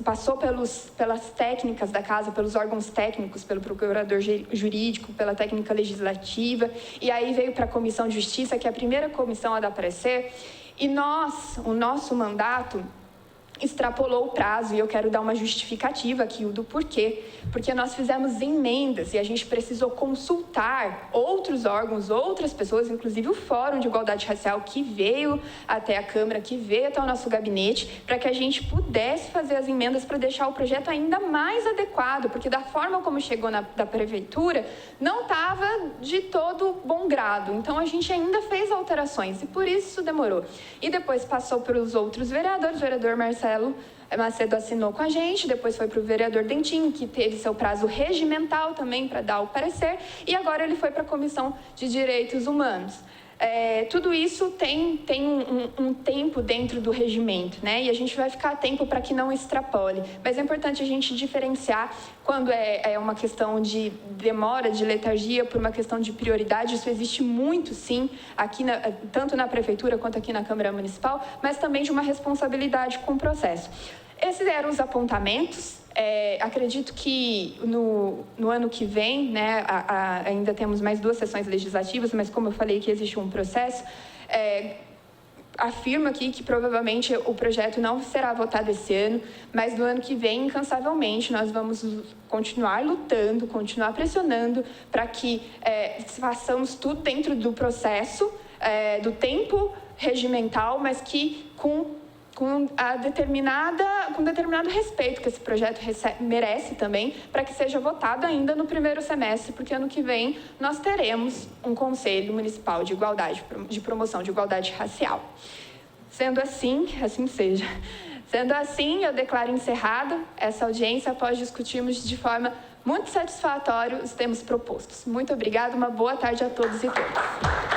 passou pelas técnicas da casa, pelos órgãos técnicos, pelo procurador jurídico, pela técnica legislativa, e aí veio para a Comissão de Justiça, que é a primeira comissão a dar parecer, e o nosso mandato extrapolou o prazo, e eu quero dar uma justificativa aqui do porquê. Porque nós fizemos emendas e a gente precisou consultar outros órgãos, outras pessoas, inclusive o Fórum de Igualdade Racial, que veio até a Câmara, que veio até o nosso gabinete, para que a gente pudesse fazer as emendas para deixar o projeto ainda mais adequado, porque da forma como chegou da Prefeitura, não estava de todo bom grado. Então, a gente ainda fez alterações e por isso demorou. E depois passou para os outros vereadores, o vereador Marcelo Macedo assinou com a gente, depois foi para o vereador Dentinho, que teve seu prazo regimental também para dar o parecer, e agora ele foi para a Comissão de Direitos Humanos. Tudo isso tem um tempo dentro do regimento, né? E a gente vai ficar atento para que não extrapole. Mas é importante a gente diferenciar quando é uma questão de demora, de letargia, por uma questão de prioridade. Isso existe muito, sim, aqui tanto na Prefeitura quanto aqui na Câmara Municipal, mas também de uma responsabilidade com o processo. Esses eram os apontamentos. Acredito que no ano que vem, né, ainda temos mais 2 sessões legislativas, mas como eu falei que existe um processo, afirmo aqui que provavelmente o projeto não será votado esse ano, mas no ano que vem, incansavelmente, nós vamos continuar lutando, continuar pressionando para que façamos tudo dentro do processo, do tempo regimental, mas que com determinado respeito que esse projeto merece também, para que seja votado ainda no primeiro semestre, porque ano que vem nós teremos um Conselho Municipal de Igualdade, de Promoção de Igualdade Racial. Sendo assim, assim seja. Sendo assim, eu declaro encerrada essa audiência após discutirmos de forma muito satisfatória os temas propostos. Muito obrigada, uma boa tarde a todos e todas.